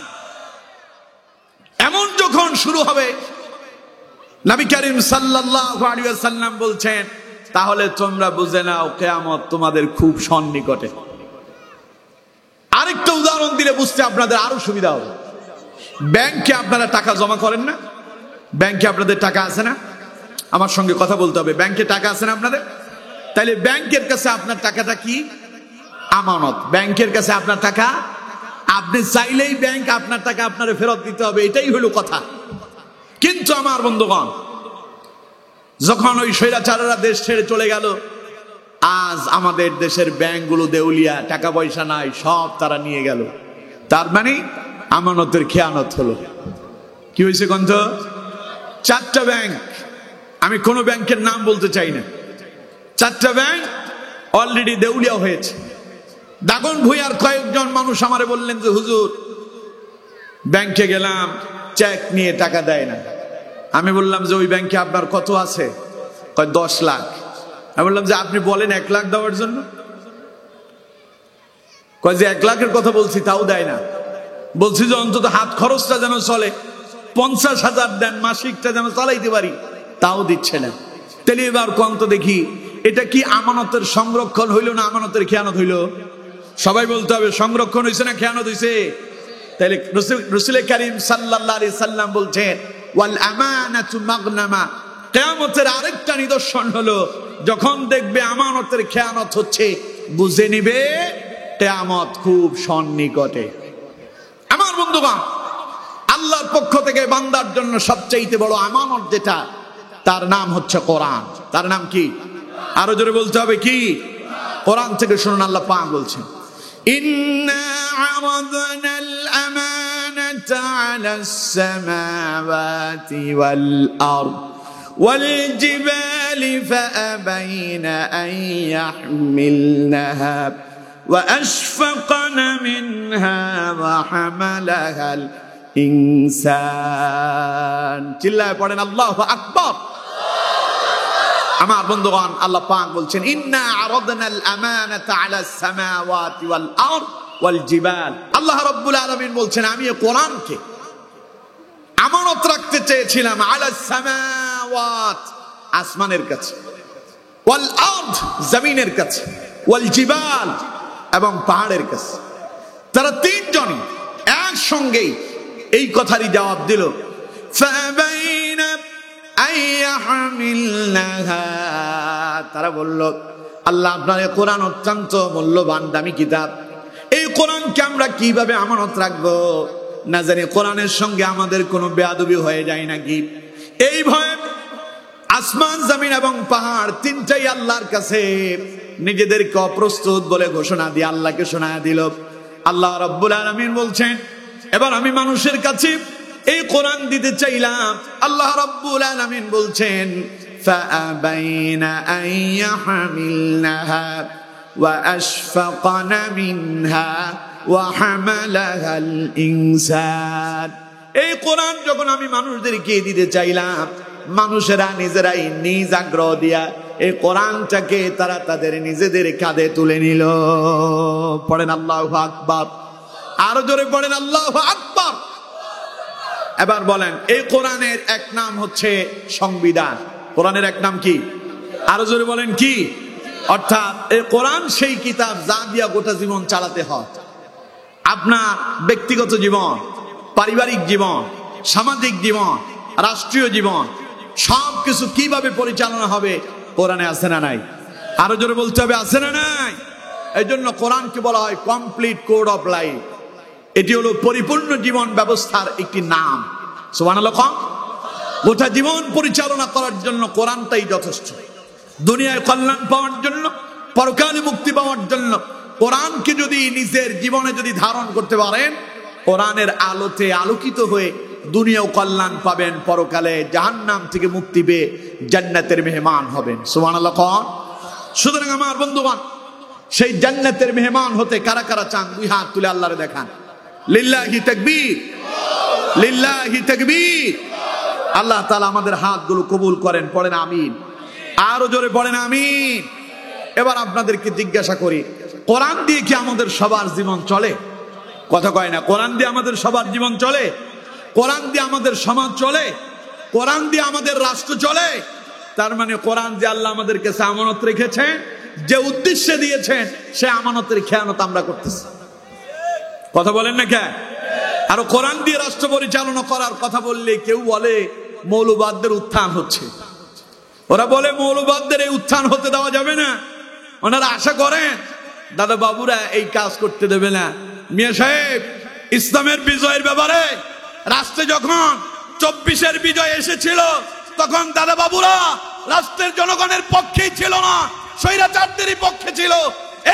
এমন যখন শুরু হবে, নবী করিম সাল্লাল্লাহু আলাইহি ওয়াসাল্লাম বলছেন তাহলে তোমরা বুঝে নাও কিয়ামত তোমাদের খুব সন্নিকটে। আরেকটা উদাহরণ দিলে বুঝতে আপনাদের আরো সুবিধা হবে। ব্যাংকে আপনারা টাকা জমা করেন না? ব্যাংকে আপনাদের টাকা আছে না? আমার সঙ্গে কথা বলতে হবে। ব্যাংকে টাকা আছে না আপনাদের? তাহলে ব্যাংকের কাছে আপনার টাকাটা কি? আমানত। ব্যাংকের কাছে আপনার টাকা, আপনি চাইলেই ব্যাংক আপনার টাকা আপনারে ফেরত দিতে হবে, এটাই হলো কথা। কিন্তু আমার বন্ধুগণ, যখন ওই স্বৈরাচারেরা দেশ ছেড়ে চলে গেল, আজ আমাদের দেশের ব্যাংকগুলো দেউলিয়া, টাকা পয়সা নাই, সব তারা নিয়ে গেল। তার মানে আমানতের খেয়ানত হলো। কি হয়েছে গন্ধ? 4টা ব্যাংক, আমি কোন ব্যাংকের নাম বলতে চাই না, 4টা ব্যাংক অলরেডি দেউলিয়া হয়েছে। দাগন ভূঁইয়ার কয়েকজন মানুষ আমারে বললেন যে হুজুর, ব্যাংকে গেলাম, চেক নিয়ে টাকা দেয় না। আমি বললাম যে ওই ব্যাংকে আপনার কত আছে? কয় 10 লাখ। আমি বললাম যে আপনি বলেন 1 লাখ দেওয়ার জন্য। কয় যে 1 লাখের কথা বলছি, তাও দেয় না। বলছি যে অন্তত হাত খরচটা যেন চলে, 50,000 দেন, মাসিকটা যেন চালাইতে পারি, তাও দিচ্ছে না। তাহলে এবার কন্ত দেখি, এটা কি আমানতের সংরক্ষণ হইল না আমানতের খেয়ানত হইল? সবাই বলতে হবে সংরক্ষণ হয়েছে না খেয়ানত হয়েছে? তাহলে রাসূল কারীম সাল্লাল্লাহু আলাইহি সাল্লাম বলছেন, ওয়াল আমানাতু মাগনামা। কিয়ামতের আরেকটা নিদর্শন হলো, যখন দেখবে আমানতের খেয়ানত হচ্ছে, বুঝে নিবে কিয়ামত খুব সন্নিকটে। আমার বন্ধুগণ, আল্লাহর পক্ষ থেকে বান্দার জন্য সবচেয়ে বড় আমানত যেটা, তার নাম হচ্ছে কোরআন। তার নাম কি? আরো জোরে বলতে হবে কি? কোরআন থেকে শুনুন, আল্লাহ পাক বলছেন, ইন্না আরাদনাল আমানাতা আলাস সামাওয়াতি ওয়াল আরদ ওয়াল জিবালি ফাআবাইনা আন ইয়াহমিলনাহা ওয়া আশফাকনা মিনহা ওয়া হামালাহাল ইনসান। চিল্লায় পড়েন আল্লাহু আকবার। আমার বন্ধুগণ, আল্লাহ পাক বলছেন, ইন্না আরাদনাল আমানাতা আলাস সামাওয়াতি ওয়াল আরদ ওয়াল জিবাল। আল্লাহ রাব্বুল আলামিন বলছেন, আমি এই কোরআনকে আমানত রাখতে চেয়েছিলাম আলাস সামাওয়াত, আসমানের কাছে, ওয়াল আরদ, জমিনের কাছে, ওয়াল জিবাল, এবং পাহাড়ের কাছে। তারা তিনজনই একসঙ্গেই এই কথারই জবাব দিল, ফাবাইনা আইয়াহমিলনাহা। তারা বলল, আল্লাহ আপনার এই কোরআন অত্যন্ত মূল্যবান দামি কিতাব, এই কোরআনকে আমরা কিভাবে আমানত রাখবো, না জানি কোরআনের সঙ্গে আমাদের কোনো বেয়াদবি হয়ে যায় নাকি। এই ভয়ে আসমান, জমিন এবং পাহাড় তিনটাই আল্লাহর কাছে নিজেদেরকে অপ্রস্তুত বলে ঘোষণা দিয়ে আল্লাহকে শোনায় দিল। আল্লাহ রাব্বুল আলামিন বলছেন, এবার আমি মানুষের কাছে এই কোরআন দিতে চাইলাম। আল্লাহ রাব্বুল আলামিন বলছেন, ফাআবাইনা আন ইয়াহমিলনাহা ওয়া আশফাকনা মিনহা ওয়া হামালাহাল ইনসান। এই কোরআন যখন আমি মানুষদেরকে দিতে চাইলাম, মানুষেরা নিজেরাই নিজ আগ্রহ দিয়া এই কোরআনটাকে তারা তাদের নিজেদের কাঁধে তুলে নিল। পড়েন আল্লাহু আকবার। আরো জোরে পড়েন আল্লাহু আকবার। এবার বলেন, এই কোরআনের এক নাম হচ্ছে সংবিধান। কোরআনের এক নাম কি? আরো জোরে বলেন কি? অর্থাৎ এই কোরআন সেই কিতাব যা দিয়া গোটা জীবন চালাতে হয়। আপনার ব্যক্তিগত জীবন, পারিবারিক জীবন, সামাজিক জীবন, রাষ্ট্রীয় জীবন, সবকিছু কিভাবে পরিচালনা হবে কোরআনে আছে না নাই? আরো জোরে বলতে হবে, আছে না নাই? এই জন্য কোরআনকে বলা হয় কমপ্লিট কোড অফ লাইফ। এটি হলো পরিপূর্ণ জীবন ব্যবস্থার একটি নাম। সুবহানাল্লাহ। গোটা জীবন পরিচালনা করার জন্য কোরআনটাই যথেষ্ট। দুনিয়ায় কল্যাণ পাওয়ার জন্য, পরকালে মুক্তি পাওয়ার জন্য কোরআনকে যদি নিজের জীবনে যদি ধারণ করতে পারেন, কোরআনের আলোতে আলোকিত হয়ে দুনিয়াও কল্যাণ পাবেন, পরকালে জাহান্নাম থেকে মুক্তি পেয়ে জান্নাতের মেহমান হবেন। সুবহানাল্লাহ। সুতরাং আমার বন্ধুগণ, সেই জান্নাতের মেহমান হতে কারা কারা চান? 2 হাত তুলে আল্লাহরে দেখান। লিল্লাহি তাকবীর, লিল্লাহি তাকবীর। আল্লাহ তাআলা আমাদের হাতগুলো কবুল করেন। পড়েন আমিন। আরো জোরে পড়েন আমিন। এবার আপনাদেরকে জিজ্ঞাসা করি, কোরআন দিয়ে কি আমাদের সবার জীবন চলে? কথা কয় না। কোরআন দিয়ে আমাদের সবার জীবন চলে? কোরআন দিয়ে আমাদের সমাজ চলে? কোরআন দিয়ে আমাদের রাষ্ট্র চলে? তার মানে কোরআন যে আল্লাহ আমাদের কাছে আমানত রেখেছেন, যে উদ্দেশ্যে দিয়েছেন, সে আমানতের খেয়ানত আমরা করতেছি। কথা বলেন না কে? আর কোরআন দিয়ে রাষ্ট্র পরিচালনা করার কথা বললে কেউ বলে মৌলবাদদের উত্থান হচ্ছে। ওরা বলে মৌলবাদদের এই উত্থান হতে দেওয়া যাবে না। ওনারা আশা করেন দাদা বাবুরা এই কাজ করতে দেবে না। মিয়া সাহেব, ইসলামের বিজয়ের ব্যাপারে রাষ্ট্রে যখন 24-এর বিজয় এসেছিল তখন দাদা বাবুরা রাষ্ট্রের জনগণের পক্ষেই ছিল না, স্বৈরাচারদেরই পক্ষে ছিল।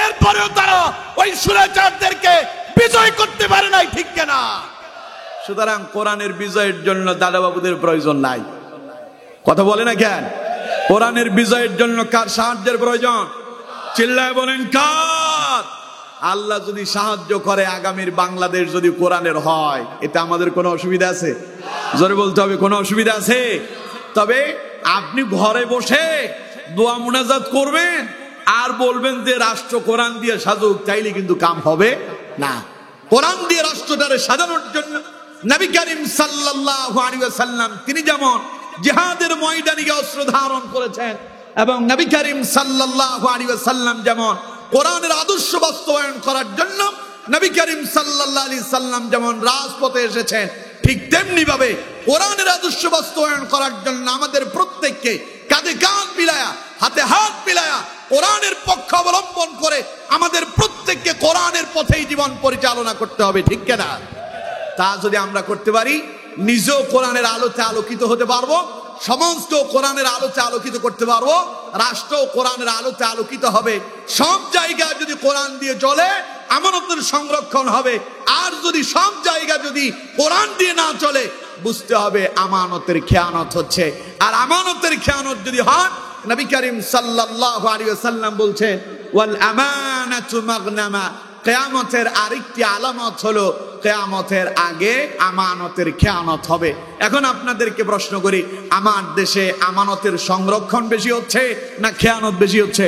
এরপরেও তারা ওই স্বৈরাচারদেরকে বিজয় করতে পারে নাই, ঠিক কিনা? সুতরাং কোরআনের বিজয়ের জন্য দাদা বাবুদের প্রয়োজন নাই। কথা বলে না কেন? কোরআনের বিজয়ের জন্য কার সাহায্যের প্রয়োজন? চিল্লায় বলেন কার? আল্লাহ যদি সাহায্য করে আগামীর বাংলাদেশ যদি কোরআনের হয়, এটা আমাদের কোনো অসুবিধা আছে? জোরে বলতে হবে, কোনো অসুবিধা আছে? তবে আপনি ঘরে বসে দোয়া মুনাজাত করবেন আর বলবেন যে রাষ্ট্র কোরআন দিয়ে সাজুক, চাইলে কিন্তু কাম হবে না। কোরআন দিয়ে রাষ্ট্রটারে সাজানোর জন্য নবী করিম সাল্লাল্লাহু আলাইহি ওয়াসাল্লাম তিনি যেমন জিহাদের ময়দানে অস্ত্র ধারণ করেছেন, এবং নবী করিম সাল্লাল্লাহু আলাইহি ওয়াসাল্লাম যেমন কোরআনের আদর্শ বাস্তবায়ন করার জন্য নবী করিম সাল্লাল্লাহু আলাইহি সাল্লাম যেমন রাজপথে এসেছেন, ঠিক তেমনি ভাবে কোরআনের আদর্শ বাস্তবায়ন করার জন্য আমাদের প্রত্যেককে কাঁধে কাঁধ মিলায়া, হাতে হাত মিলায়া কোরআনের পক্ষ অবলম্বন করে আমাদের প্রত্যেককে কোরআনের পথেই জীবন পরিচালনা করতে হবে, ঠিক কিনা? তা যদি আমরা করতে পারি, নিজেও কোরআনের আলোতে আলোকিত হতে পারবো, সমাজকেও কোরআনের আলোতে আলোকিত করতে পারবো, রাষ্ট্রও কোরআনের আলোতে আলোকিত হবে। সব জায়গায় যদি কোরআন দিয়ে চলে, আমানতের সংরক্ষণ হবে। আর যদি সব জায়গা যদি কোরআন দিয়ে না চলে, বুঝতে হবে আমানতের খেয়ানত হচ্ছে। আর আমানতের খেয়ানত যদি হয়, নবী করিম সাল্লাল্লাহু আলাইহি ওয়াসাল্লাম বলছেন ওয়াল আমানাতু মাগনামা, কিয়ামতের আরেকটি আলামত হলো কিয়ামতের আগে আমানতের খেয়ানত হবে। এখন আপনাদেরকে প্রশ্ন করি, আমার দেশে আমানতের সংরক্ষণ বেশি হচ্ছে না খেয়ানত বেশি হচ্ছে?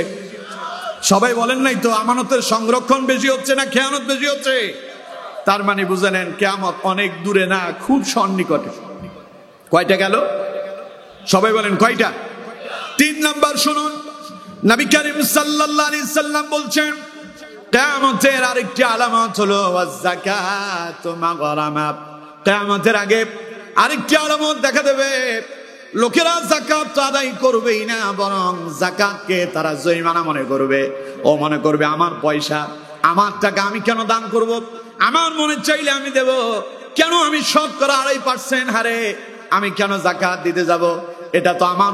সবাই বলেন নাই তো, আমানতের সংরক্ষণ বেশি হচ্ছে না খেয়ানত বেশি হচ্ছে? তার মানে বুঝে নেন কিয়ামত অনেক দূরে না, খুব সন্নিকটে। কয়টা গেল? সবাই বলেন কয়টা? 3 নাম্বার শুনুন, নবী করিম সাল্লাল্লাহু আলাইহি সাল্লাম বলছেন কিয়ামতের আরেকটি আলামত হলো যাকাত মাগরামা। কিয়ামতের আগে আরেকটি আলামত দেখা দেবে, লোকেরা যাকাত আদায় করবেই না, বরং যাকাতকে তারা জরিমানা মনে করবে। ও মনে করবে আমার পয়সা, আমার টাকা আমি কেন দান করব? আমার মনে চাইলে আমি দেব, কেন আমি শতকরা 2.5% হারে আমি কেন যাকাত দিতে যাব? এটা তো আমার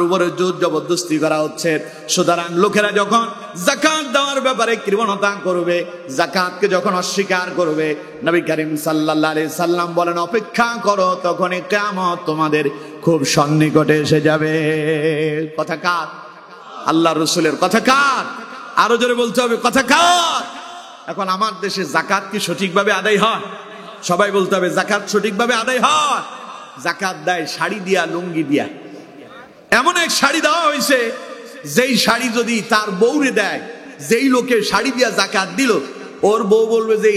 উপরে জোর জবরদস্তি করা হচ্ছে। সুতরাং লোকেরা যখন যাকাত দেওয়ার ব্যাপারে কৃপণতা করবে, যাকাতকে যখন অস্বীকার করবে, নবী করিম সাল্লাল্লাহু আলাইহি সাল্লাম বলেন অপেক্ষা করো, তখনই কিয়ামত তোমাদের খুব সন্নিকটে এসে যাবে। কথা কার? আল্লাহর রাসূলের কথা কার? আরো জোরে বলতে হবে, কথা কার? এখন আমার দেশে যাকাত কি সঠিকভাবে আদায় হয়? সবাই বলতে হবে, যাকাত সঠিকভাবে আদায় হয়? যাকাত দেয় শাড়ি দিয়া, লুঙ্গি দিয়া। এমন এক শাড়ি দেওয়া হয়েছে, যেই শাড়ি যদি তার বউরে দেয়, যেই লোকে শাড়ি দিয়া যাকাত দিল, ওর বউ বলবে যে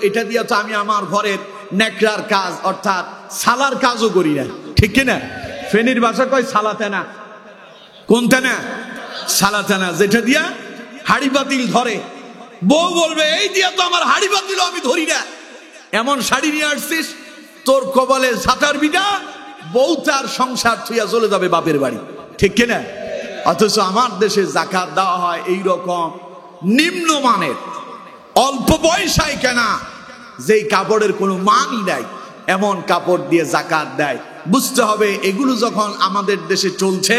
এটা দিয়া তো আমি আমার ঘরের নেকড়ার কাজ অর্থাৎ সালার কাজও করি না, ঠিক কিনা? ফেনীর ভাষা কয় সালাতেনা। কোনটা না? সালাতেনা, যেটা দিয়া হাড়ি পাতিল ধরে। বউ বলবে এই দিয়া তো আমার হাড়ি পাতিল আমি ধরি না। এমন শাড়ি নিয়ে আসছিস, তোর কপালে ছাতার বিটা, বউ তার সংসার থুইয়া চলে যাবে বাপের বাড়ি, ঠিক কিনা? অথচ আমার দেশে যাকাত দেওয়া হয় এইরকম নিম্নমানের, অল্প পয়সায় কেনা, যেই কাপড়ের কোনো মানই নাই, এমন কাপড় দিয়ে যাকাত দেয়। বুঝতে হবে এগুলো যখন আমাদের দেশে চলছে,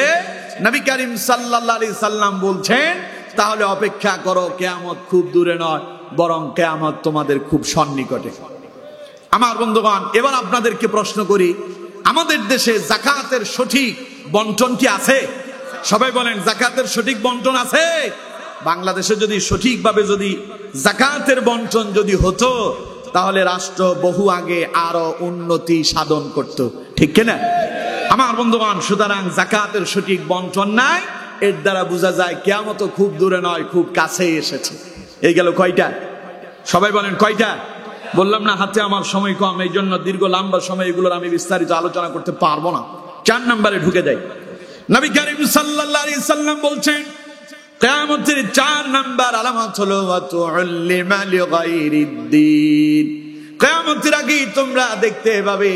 নবী করিম সাল্লাল্লাহু আলাইহি সাল্লাম বলছেন তাহলে অপেক্ষা করো, কিয়ামত খুব দূরে নয়, বরং কিয়ামত তোমাদের খুব সন্নিকটে। আমার বন্ধুগণ, এবার আপনাদেরকে প্রশ্ন করি, আমাদের দেশে যাকাতের সঠিক বন্টন কি আছে? সবাই বলেন, যাকাতের সঠিক বন্টন আছে? বাংলাদেশে যদি সঠিকভাবে যদি যাকাতের বন্টন যদি হতো, তাহলে রাষ্ট্র বহু আগে আরো উন্নতি সাধন করত, ঠিক কিনা? আমার বন্ধুগণ, সুতরাং যাকাতের সঠিক বন্টন নাই, এর দ্বারা বোঝা যায় কিয়ামত খুব দূরে নয়, খুব কাছেই এসেছে। এই গেল কয়টা? সবাই বলেন কয়টা? বললাম না হাতে আমার সময় কম, এই জন্য দীর্ঘ লম্বা সময় এগুলোর আমি বিস্তারিত আলোচনা করতে পারবো না। 4 নম্বরে ঢুকে যাই। নবী করিম সাল্লাল্লাহু আলাইহি সাল্লাম বলছেন কিয়ামতের 4 নম্বর আলামত হলো ওয়াতুল্লিমা লিগাইরিদ্দিন। কিয়ামতের আগে তোমরা দেখতে পাবে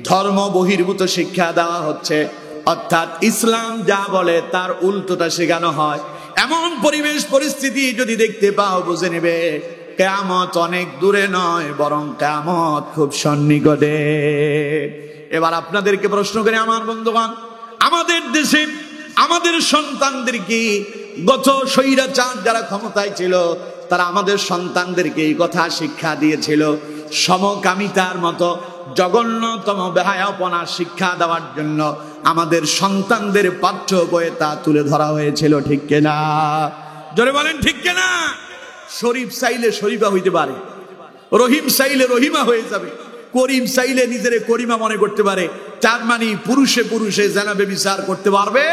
ধর্ম বহির্ভূত শিক্ষা দেওয়া হচ্ছে, অর্থাৎ ইসলাম যা বলে তার উল্টোটা শেখানো হয়। এমন পরিবেশ পরিস্থিতি যদি দেখতে পাও, বুঝে নেবে কিয়ামত অনেক দূরে নয়, বরং কিয়ামত খুব সন্নিকটে। এবার আপনাদেরকে প্রশ্ন করি আমার বন্ধুগণ, আমাদের দেশে আমাদের সন্তানদেরকে গত স্বৈরাচার যারা ক্ষমতায় ছিল তারা আমাদের সন্তানদেরকে এই কথা শিক্ষা দিয়েছিল, সমকামিতার মতো জঘন্যতম বেহায়াপনা শিক্ষা দেওয়ার জন্য আমাদের সন্তানদের পাঠ্য বইয়ে তা তুলে ধরা হয়েছিল, ঠিক কিনা? জোরে বলেন ঠিক কিনা? শরীফ চাইলে শরীফা হইতে পারে, রহিম চাইলে রহিমা হয়ে যাবে, করিম চাইলে নিজেরে করিমা মনে করতে পারে। তার মানে পুরুষে পুরুষে জানা বেবিচার করতে পারবে,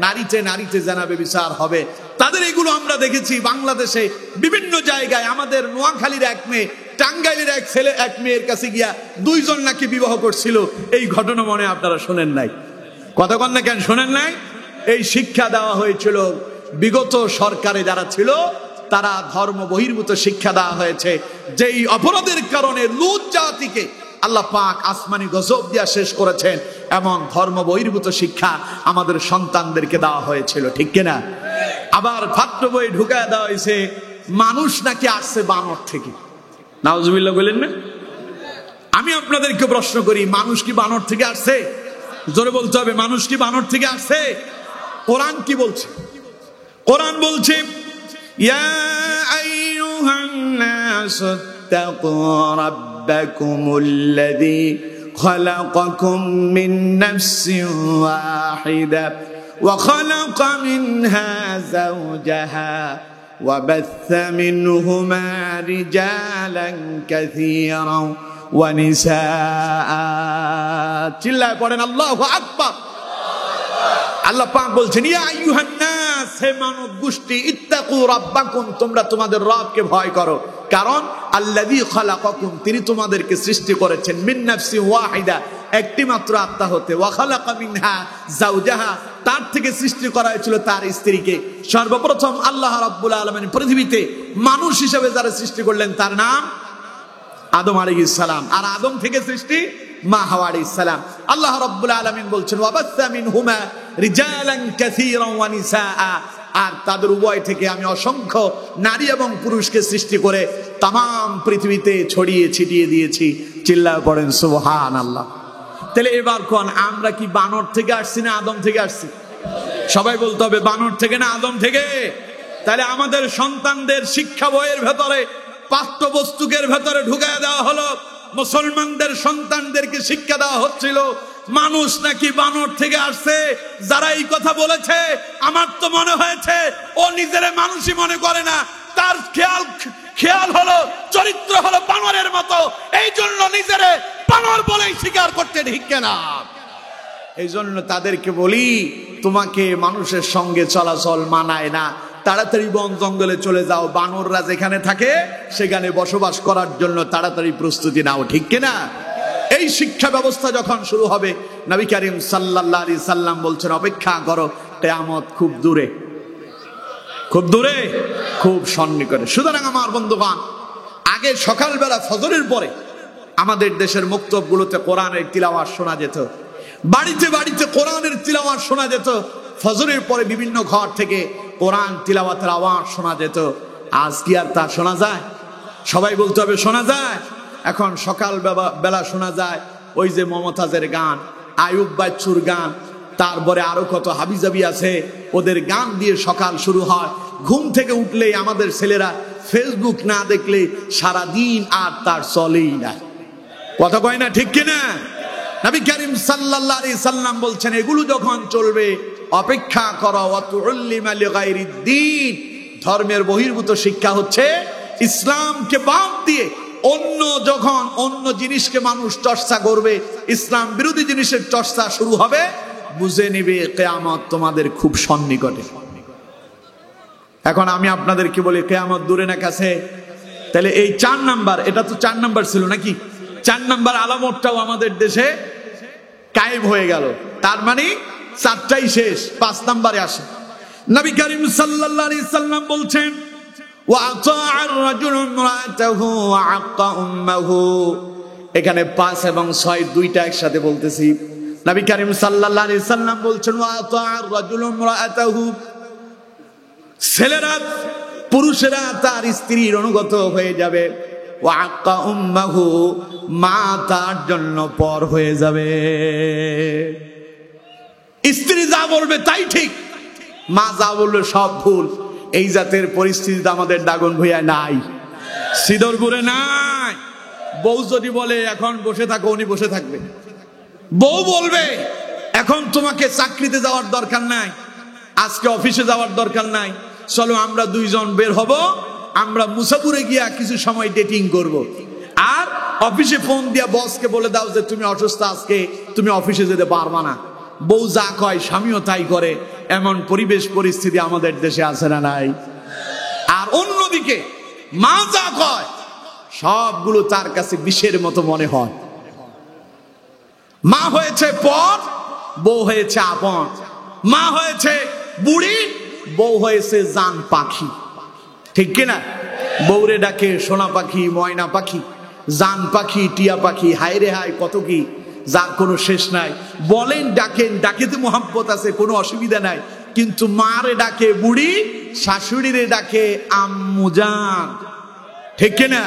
নারীতে নারীতে জানা বেবিচার হবে। তাদের এগুলো আমরা দেখেছি বাংলাদেশে বিভিন্ন জায়গায়। আমাদের নোয়াখালীর এক মেয়ে টাঙ্গাইলের এক ছেলে এক মেয়ের কাছে গিয়া দুইজন নাকি বিবাহ করছিল। এই ঘটনা মনে আপনারা শোনেন নাই? কতক্ষণ না কেন শোনেন নাই? এই শিক্ষা দেওয়া হয়েছিল বিগত সরকারে যারা ছিল, তারা ধর্ম বহির্ভূত শিক্ষা দেওয়া হয়েছে। যেই অপরাধের কারণে লূত জাতিকে আল্লাহ পাক আসমানি গজব দিয়া শেষ করেছেন, এমন ধর্ম বহির্ভূত শিক্ষা আমাদের সন্তানদেরকে দেওয়া হয়েছিল, ঠিক কিনা? আবার পাঠ্য বই ঢুকায় দেওয়া হয়েছে মানুষ নাকি আসছে বানর থেকে। নাউজুবিল্লাহ বলেন না? আমি আপনাদেরকে প্রশ্ন করি, মানুষ কি বানর থেকে আসছে? জোরে বলতে হবে, মানুষ কি বানর থেকে আসছে? কোরআন কি বলছে? কোরআন বলছে ইয়া আইয়ুহান নাস তাকু রাব্বাকুমুল্লাযী খালাকাকুম মিন নাফসিন ওয়াহিদা ওয়া খালাকা মিনহা যাওজাহা ওয়া বাথা মিনহুমা রিজালান কাসীরান ওয়া নিসাআ। চিল্লায় পড়েন আল্লাহু আকবার। আল্লাহ পাক বলছেন ইয়া আইয়ুহান নাস, হে মানব গোষ্ঠী, ইত্তাকু রাব্বাকুম, তোমরা তোমাদের রবকে ভয় করো। কারণ আল্লাযী খালাকাকুম, তিনি তোমাদেরকে সৃষ্টি করেছেন, মিন নাফসিন ওয়াহিদা, একটি মাত্র আত্মা হতে, ওয়া খালাকা মিনহা যাওজাহা, তার থেকে সৃষ্টি করা হয়েছিল তার স্ত্রীকে। সর্বপ্রথম আল্লাহ রাব্বুল আলামিন পৃথিবীতে মানুষ হিসেবে যারা সৃষ্টি করলেন তার নাম আদম আলাইহিস সালাম, আর আদম থেকে সৃষ্টি মা হাওয়া আলাইহিস সালাম। আল্লাহ রাব্বুল আলামিন বলছেন ওয়া বাথা মিনহুমা রিজালান কাসীরান ওয়া নিসাআ, আর তাদের উভয় থেকে আমি অসংখ্য নারী এবং পুরুষকে সৃষ্টি করে তাম পৃথিবীতে ছড়িয়ে ছিটিয়ে দিয়েছি। চিল্লায় পড়েন সুবহানাল্লাহ। তাহলে এবার কোন আমরা কি বানর থেকে আসছি না আদম থেকে আসছি? সবাই বলতে হবে বানর থেকে না আদম থেকে। তাহলে আমাদের সন্তানদের শিক্ষা বইয়ের ভেতরে, পাঠ্যবস্তুকের ভেতরে ঢুকায় দেওয়া হলো, মুসলমানদের সন্তানদেরকে শিক্ষা দেওয়া হচ্ছিল মানুষ নাকি বানর থেকে আসছে। যারা এই কথা বলেছে, আমার তো মনে হয়েছে ও নিজের মানুষই মনে করে না, তার খেয়াল হলো, চরিত্র হলো বানরের মতো, এই জন্য নিজের বানর বলেই স্বীকার করতে, ঠিক না? এই জন্য তাদেরকে বলি, তোমাকে মানুষের সঙ্গে চলাচল মানায় না, তাড়াতাড়ি বন জঙ্গলে চলে যাও, বানররা যেখানে থাকে সেখানে বসবাস করার জন্য তাড়াতাড়ি প্রস্তুতি নাও, ঠিক কিনা? এই শিক্ষা ব্যবস্থা যখন শুরু হবে, নবী করিম সাল্লাল্লাহু আলাইহি সাল্লাম বলছেন অপেক্ষা করো, কিয়ামত খুব দূরে, খুব দূরে, খুব সন্নিকটে। সুতরাং আমার বন্ধুগণ, আগে সকালবেলা ফজরের পরে আমাদের দেশের মক্তবগুলোতে কোরআনের তিলাওয়াত শোনা যেত, বাড়িতে বাড়িতে কোরআনের তিলাওয়াত শোনা যেত, ফজরের পরে বিভিন্ন ঘর থেকে কোরআন তিলাওয়াতের আওয়াজ শোনা যেত। আজ কি আর তা শোনা যায়? সবাই বলতে হবে শোনা যায়। এখন সকাল বেলা শোনা যায় ওই যে মমতাজের গান, আয়ুব বাচ্চুর গান, তারপরে আরো কত হাবিজাবি আছে, ওদের গান দিয়ে সকাল শুরু হয়। ঘুম থেকে উঠলেই আমাদের ছেলেরা ফেসবুক না দেখলে সারা দিন আর তার চলেই না। কথা কয় না, ঠিক কিনা? নবী করিম সাল্লাল্লাহু আলাইহি সাল্লাম বলছেন এগুলো যখন চলবে অপেক্ষা করো, ওয়াতুল্লিমা লিগাইরিদ্দিন, ধর্মের বহির্ভূত শিক্ষা হচ্ছে ইসলামকে বাদ দিয়ে যখন অন্য জিনিসকে মানুষ চর্চা করবে, ইসলাম বিরোধী জিনিসের চর্চা শুরু হবে, বুঝে নিবে কিয়ামত তোমাদের খুব সন্নিকটে। এখন আমি আপনাদেরকে বলি কিয়ামত দূরে না কাছে? তাহলে এই 4 নাম্বার, এটা তো 4 নাম্বার ছিল নাকি? 4 নাম্বার আলামতটাও আমাদের দেশে গায়েব হয়ে গেল। তার মানে 4টাই শেষ, 5 নাম্বারে আসে। নবী করিম সাল্লাল্লাহু আলাইহি সাল্লাম বলছেন ওয়া আতাআর রাজুলু ইমরাতাহু ওয়া আক্কা উম্মাহু। এখানে 5 এবং 6 দুইটা একসাথে বলতেছি। নবী করিম সাল্লাল্লাহু আলাইহি সাল্লাম বলছেন ওয়া আতা'আর রাজুলু ইমরাআতাহু, ছেলেরা পুরুষেরা তার স্ত্রীর অনুগত হয়ে যাবে, ওয়া আক্কা উম্মাহু, মা তার জন্য পর হয়ে যাবে। স্ত্রী যা বলবে তাই ঠিক, মা যা বলবে সব ভুল। এই জাতের পরিস্থিতি আমাদের দাগন ভূঁইয়ায় নাই, সিদরপুরে নাই। বউ যদি বলে এখন বসে থাকো, উনি বসে থাকবে। বউ বলবে এখন তোমাকে চাকরিতে যাওয়ার দরকার নাই, আজকে অফিসে যাওয়ার দরকার নাই, চলো আমরা দুইজন বের হব, আমরা মুসাফিরে গিয়া কিছু সময় ডেটিং করব। আর অফিসে ফোন দিয়া বসকে বলে দাও যে তুমি অসুস্থ, আজকে তুমি অফিসে যেতে পারবা না। বউ যা কয় স্বামীও তাই করে। এমন পরিবেশ পরিস্থিতি আমাদের দেশে আছে না নাই? আর অন্যদিকে মা যা কয় সবগুলো তার কাছে বিষের মতো মনে হয়। মা হয়েছে পর, বউ হয়েছে আপন। মা হয়েছে বুড়ি, বউ হয়েছে জান পাখি। ঠিক কিনা? বউরে ডাকে সোনা পাখি, ময়না পাখি, জান পাখি, টিয়া পাখি, হায় রে হায় কত কি, যার কোনো শেষ নাই। বলেন ডাকেন, ডাকেতে মোহাব্বত আছে, কোনো অসুবিধা নাই। কিন্তু মারে ডাকে বুড়ি, শাশুড়িরে ডাকে আম্মু জান। ঠিক কিনা?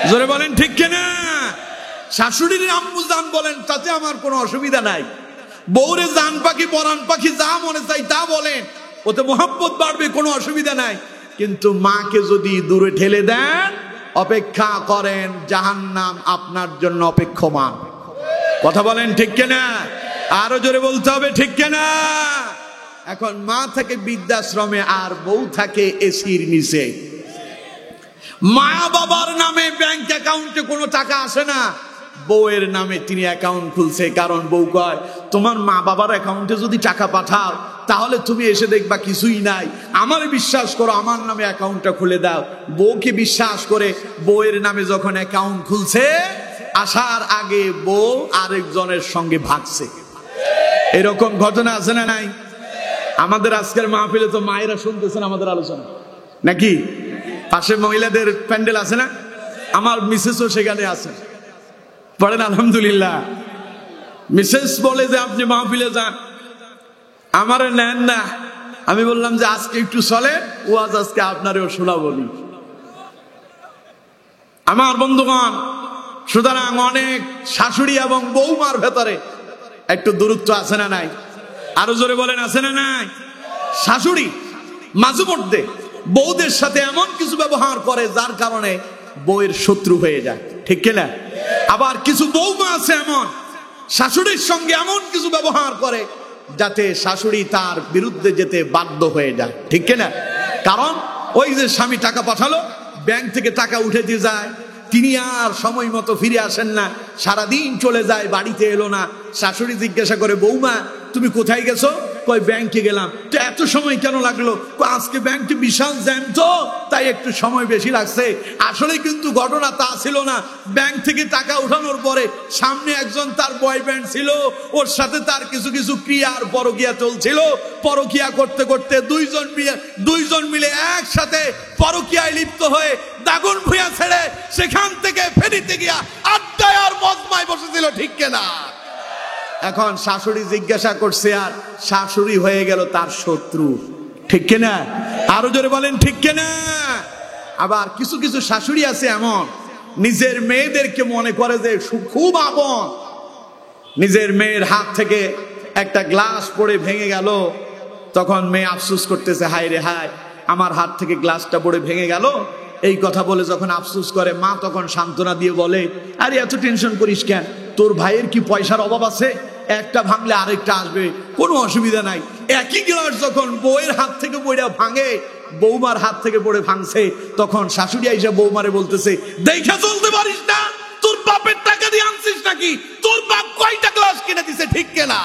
জোরে বলেন ঠিক কিনা? শাশুড়ির আম্মু জান বলেন, তাতে আমার কোনো অসুবিধা নাই। বউরে জান পাখি, পরাণ পাখি, যা মনে চাই তা বলেন, ওতে মোহাব্বত বাড়বে, কোনো অসুবিধা নাই। কিন্তু মাকে যদি দূরে ঠেলে দেন, অপেক্ষা করেন জাহান্নাম আপনার জন্য অপেক্ষমান। কথা বলেন ঠিক কিনা? আরো জোরে বলতে হবে ঠিক কিনা? এখন মা থাকে বৃদ্ধাশ্রমে আর বউ থাকে এসির নিচে। মা বাবার নামে ব্যাংক অ্যাকাউন্টে কোনো টাকা আসে না, বউয়ের নামে তিনি অ্যাকাউন্ট খুলছে। কারণ বউ কয় তোমার মা বাবার অ্যাকাউন্টে যদি টাকা পাঠাও তাহলে তুমি এসে দেখবা কিছুই নাই, আমার বিশ্বাস করো, আমার নামে অ্যাকাউন্টটা খুলে দাও। বউকে বিশ্বাস করে বউয়ের নামে যখন অ্যাকাউন্ট খুলছে, আসার আগে বউ আরেকজনের সঙ্গে ভাগছে। এরকম ঘটনা আছে না নাই? আমাদের আজকের মাহফিলে তো মায়েরা শুনতেছেন আমাদের আলোচনা, নাকি? পাশে মহিলাদের প্যান্ডেল আছে না? আমার মিসেসও সেখানে আছে, পড়েন আলহামদুলিল্লাহ। মিসেস বলে যে আপনি মাহফিলে যান, আমারে নেন না। আমি বললাম যে আজকে একটু চলে ওয়াজ, আজকে আপনারেও শোনাবো। আমার বন্ধুগণ, সুতরাং অনেক শাশুড়ি এবং বৌমার ভেতরে একটু দূরত্ব আছে না নাই? আরো জোরে বলেন আছে না নাই? শাশুড়ি মাঝে মধ্যে বউদের সাথে এমন কিছু ব্যবহার করে যার কারণে বউয়ের শত্রু হয়ে যায়। ঠিক কিনা? আবার কিছু বৌমা আছে এমন, শাশুড়ির সঙ্গে এমন কিছু ব্যবহার করে যাতে শাশুড়ি তার বিরুদ্ধে যেতে বাধ্য হয়ে যায়। ঠিক কিনা? কারণ ওই যে স্বামী টাকা পাঠালো, ব্যাংক থেকে টাকা উঠে দিয়ে যায়, তিনি আর সময় মতো ফিরে আসেন না, সারাদিন চলে যায়, বাড়িতে এলো না। শাশুড়ি জিজ্ঞাসা করে বৌমা তুমি কোথায় গেছো? কই ব্যাংকে গেলাম। তো এত সময় কেন লাগলো? আজকে ব্যাংকে বিশাল জ্যাম, তো তাই একটু সময় বেশি লাগছে। আসলে কিন্তু ঘটনা তা ছিল না। ব্যাংক থেকে টাকা উঠানোর পরে সামনে একজন তার বয়ফ্রেন্ড ছিল, ওর সাথে তার কিছু কিছু ক্রিয়ার পরকিয়া চলছিল। পরকিয়া করতে করতে দুইজন মিলে একসাথে পরকিয়ায় লিপ্ত হয়ে দাগন ভূঁইয়া ছেড়ে সেখান থেকে ফেরিতে গিয়া আড্ডায় আর মজমায় বসেছিল। ঠিক কিনা? এখন শাশুড়ি জিজ্ঞাসা করছে আর শাশুড়ি হয়ে গেল তার শত্রু। ঠিক কিনা? আরো জোরে বলেন ঠিক কিনা? আবার কিছু কিছু শাশুড়ি আছে এমন, নিজের মেয়েদেরকে মনে করে যে খুব আপন। নিজের মেয়ের হাত থেকে একটা গ্লাস পড়ে ভেঙে গেল, তখন মেয়ে আফসোস করতেছে, হায় রে হায় আমার হাত থেকে গ্লাসটা পড়ে ভেঙে গেল। এই কথা বলে যখন আফসোস করে, মা তখন সান্ত্বনা দিয়ে বলে আরে এত টেনশন করিস কেন, তোর ভাইয়ের কি পয়সার অভাব আছে? একটা ভাঙলে আরেকটা আসবে, কোনো অসুবিধা নাই। একই গ্লাস যখন বউয়ের হাত থেকে পড়ে ভাঙে, বৌমার হাত থেকে পড়ে ভাঙছে, তখন শাশুড়ি আইসা বৌমারে বলতেছে দেখা চলতে পারিস না, তোর বাপের টাকা দিয়ে আনছিস নাকি? তোর বাপ কয়টা গ্লাস কিনে দিছে? ঠিক কিনা?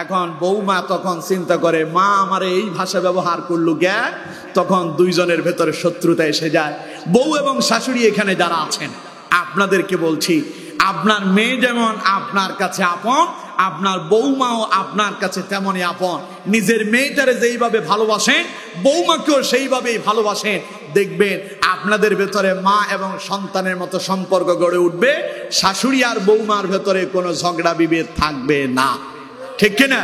এখন বৌমা তখন চিন্তা করে মা আমারে এই ভাষা ব্যবহার করলো গে, তখন দুইজনের ভেতরে শত্রুতা এসে যায়। বউ এবং শাশুড়ি এখানে যারা আছেন, আপনাদেরকে বলছি, আপনার মেয়ে যেমন আপনার কাছে আপন, আপনার বৌমাও আপনার কাছে তেমনই আপন। নিজের মেয়েটারে যেইভাবে ভালোবাসেন, বৌমাকেও সেইভাবেই ভালোবাসেন। দেখবেন আপনাদের ভেতরে মা এবং সন্তানের মতো সম্পর্ক গড়ে উঠবে, শাশুড়ি আর বৌমার ভেতরে কোনো ঝগড়া বিভেদ থাকবে না। ঠিক কিনা?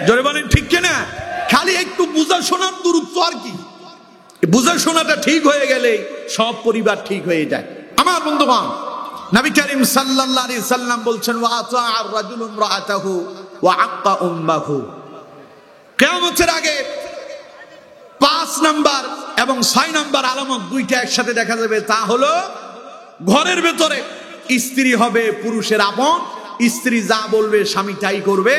জোরে বলেন ঠিক কিনা? খালি একটু বুঝা শোনার দূরত্ব, আর কি। বুঝা শোনাটা ঠিক হয়ে গেলে সব পরিবার ঠিক হয়ে যায়। আমার বন্ধুগণ, নবী করিম সাল্লাল্লাহু আলাইহি সাল্লাম বলছেন, ওয়া আতাআর রাজুলু ইমরাআতাহু ওয়া আক্কা উম্মাহু। কিয়ামতের আগে 5 নাম্বার এবং 6 নাম্বার আলামত দুইটা একসাথে দেখা যাবে। তা হলো, ঘরের ভেতরে স্ত্রী হবে পুরুষের আপন, স্ত্রী যা বলবে স্বামী তাই করবে।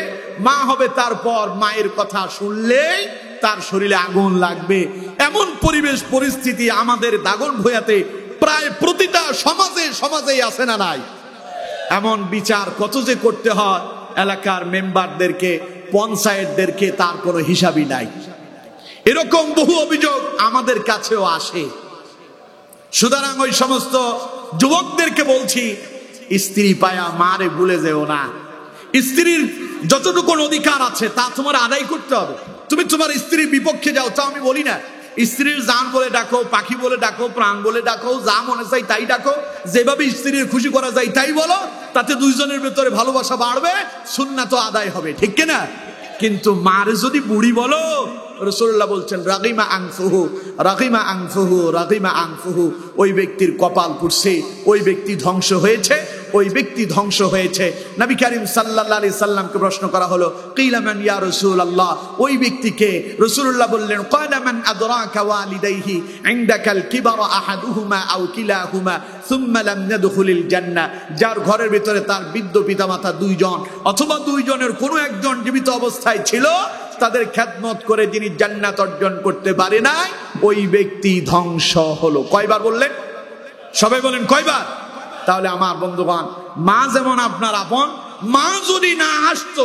মা হবে, তারপর মায়ের কথা শুনলেই তার শরীরে আগুন লাগবে। এমন পরিবেশ পরিস্থিতি আমাদের দাগন ভূঁইয়াতে প্রায় প্রতিটা সমাজেই আছে না নাই? এমন বিচার কত যে করতে হয় এলাকার মেম্বারদেরকে, পঞ্চায়েতদেরকে, তার কোনো হিসাবই নাই। এরকম বহু অভিযোগ আমাদের কাছেও আসে। সুতরাং ওই সমস্ত যুবকদেরকে বলছি, স্ত্রী পায়া মারে ভুলে যেও না। স্ত্রীর যতটুকু অধিকার আছে তা তোমার আদায় করতে হবে। তুমি তোমার স্ত্রীর বিপক্ষে যাও, তা আমি বলি না। স্ত্রীর জান বলে ডাকো, পাখি বলে ডাকো, প্রাণ বলে ডাকো, যা মনে চাই তাই ডাকো, যেভাবে স্ত্রীর খুশি করা যায় তাই বলো, তাতে দুইজনের ভেতরে ভালোবাসা বাড়বে, সুন্নাত আদায় হবে। ঠিক কিনা? কিন্তু মারে যদি বুড়ি বলো, রাসূলুল্লাহ বলছেন, রাগিমা আনফুহু, রাগিমা আনফুহু, রাগিমা আনফুহু। ওই ব্যক্তির কপাল পুড়ছে, ওই ব্যক্তি ধ্বংস হয়েছে, ওই ব্যক্তি ধ্বংস হয়েছে। নবী করিম সাল্লাল্লাহু আলাইহি সাল্লামকে প্রশ্ন করা হলো, কিলা মান ইয়া রাসূলুল্লাহ, ওই ব্যক্তিকে? রাসূলুল্লাহ বললেন, ক্বালা মান আদরাকা ওয়ালিদাইহি ইনদাকাল কিবারা আহাদুহুমা আও কিলাহুমা সুম্মা লাম ইয়াদখুলিল জান্নাহ। যার ঘরের ভিতরে তার বৃদ্ধ পিতামাতা দুইজন অথবা দুইজনের কোনো একজন জীবিত অবস্থায় ছিল, তাদের খেদমত করে যিনি জান্নাত অর্জন করতে পারে না, ওই ব্যক্তি ধ্বংস হলো। কয়বার বললেন? সবাই বলেন কয়বার? তাহলে আমার বন্ধুগণ, মা যেমন আপনার আপন, মা যদি না আসতো,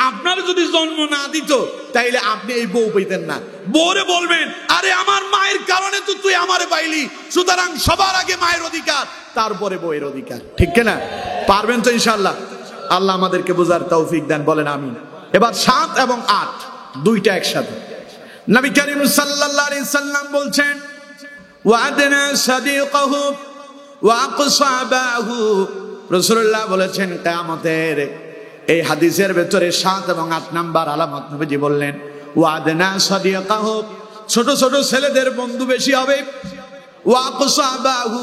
আপনার যদি জন্ম না দিত, তাইলে আপনি এই বউ পেতেন না। বউরে বলবেন, আরে আমার মায়ের কারণে তো তুই আমারে পাইলি, সুতরাং সবার আগে মায়ের অধিকার, তারপরে বউয়ের অধিকার। ঠিক কিনা? পারবেন তো ইনশাআল্লাহ? আল্লাহ আমাদেরকে বোঝার তৌফিক দেন, বলেন আমিন। এবার 7 এবং 8 দুইটা একসাথে। নবী করিম সাল্লাল্লাহু আলাইহি সাল্লাম বলছেন, ওয়া'আদনা সাদিকাহু ওয়া আকসাবাহু। রাসূলুল্লাহ বলেছেন, কিয়ামতের এই হাদিসের ভেতরে 7 এবং 8 নাম্বার আলামত নবীজি বললেন, ওয়া'আদনা সাদিকাহু, ছোট ছোট ছেলেদের বন্ধু বেশি হবে, ওয়া আকসাবাহু,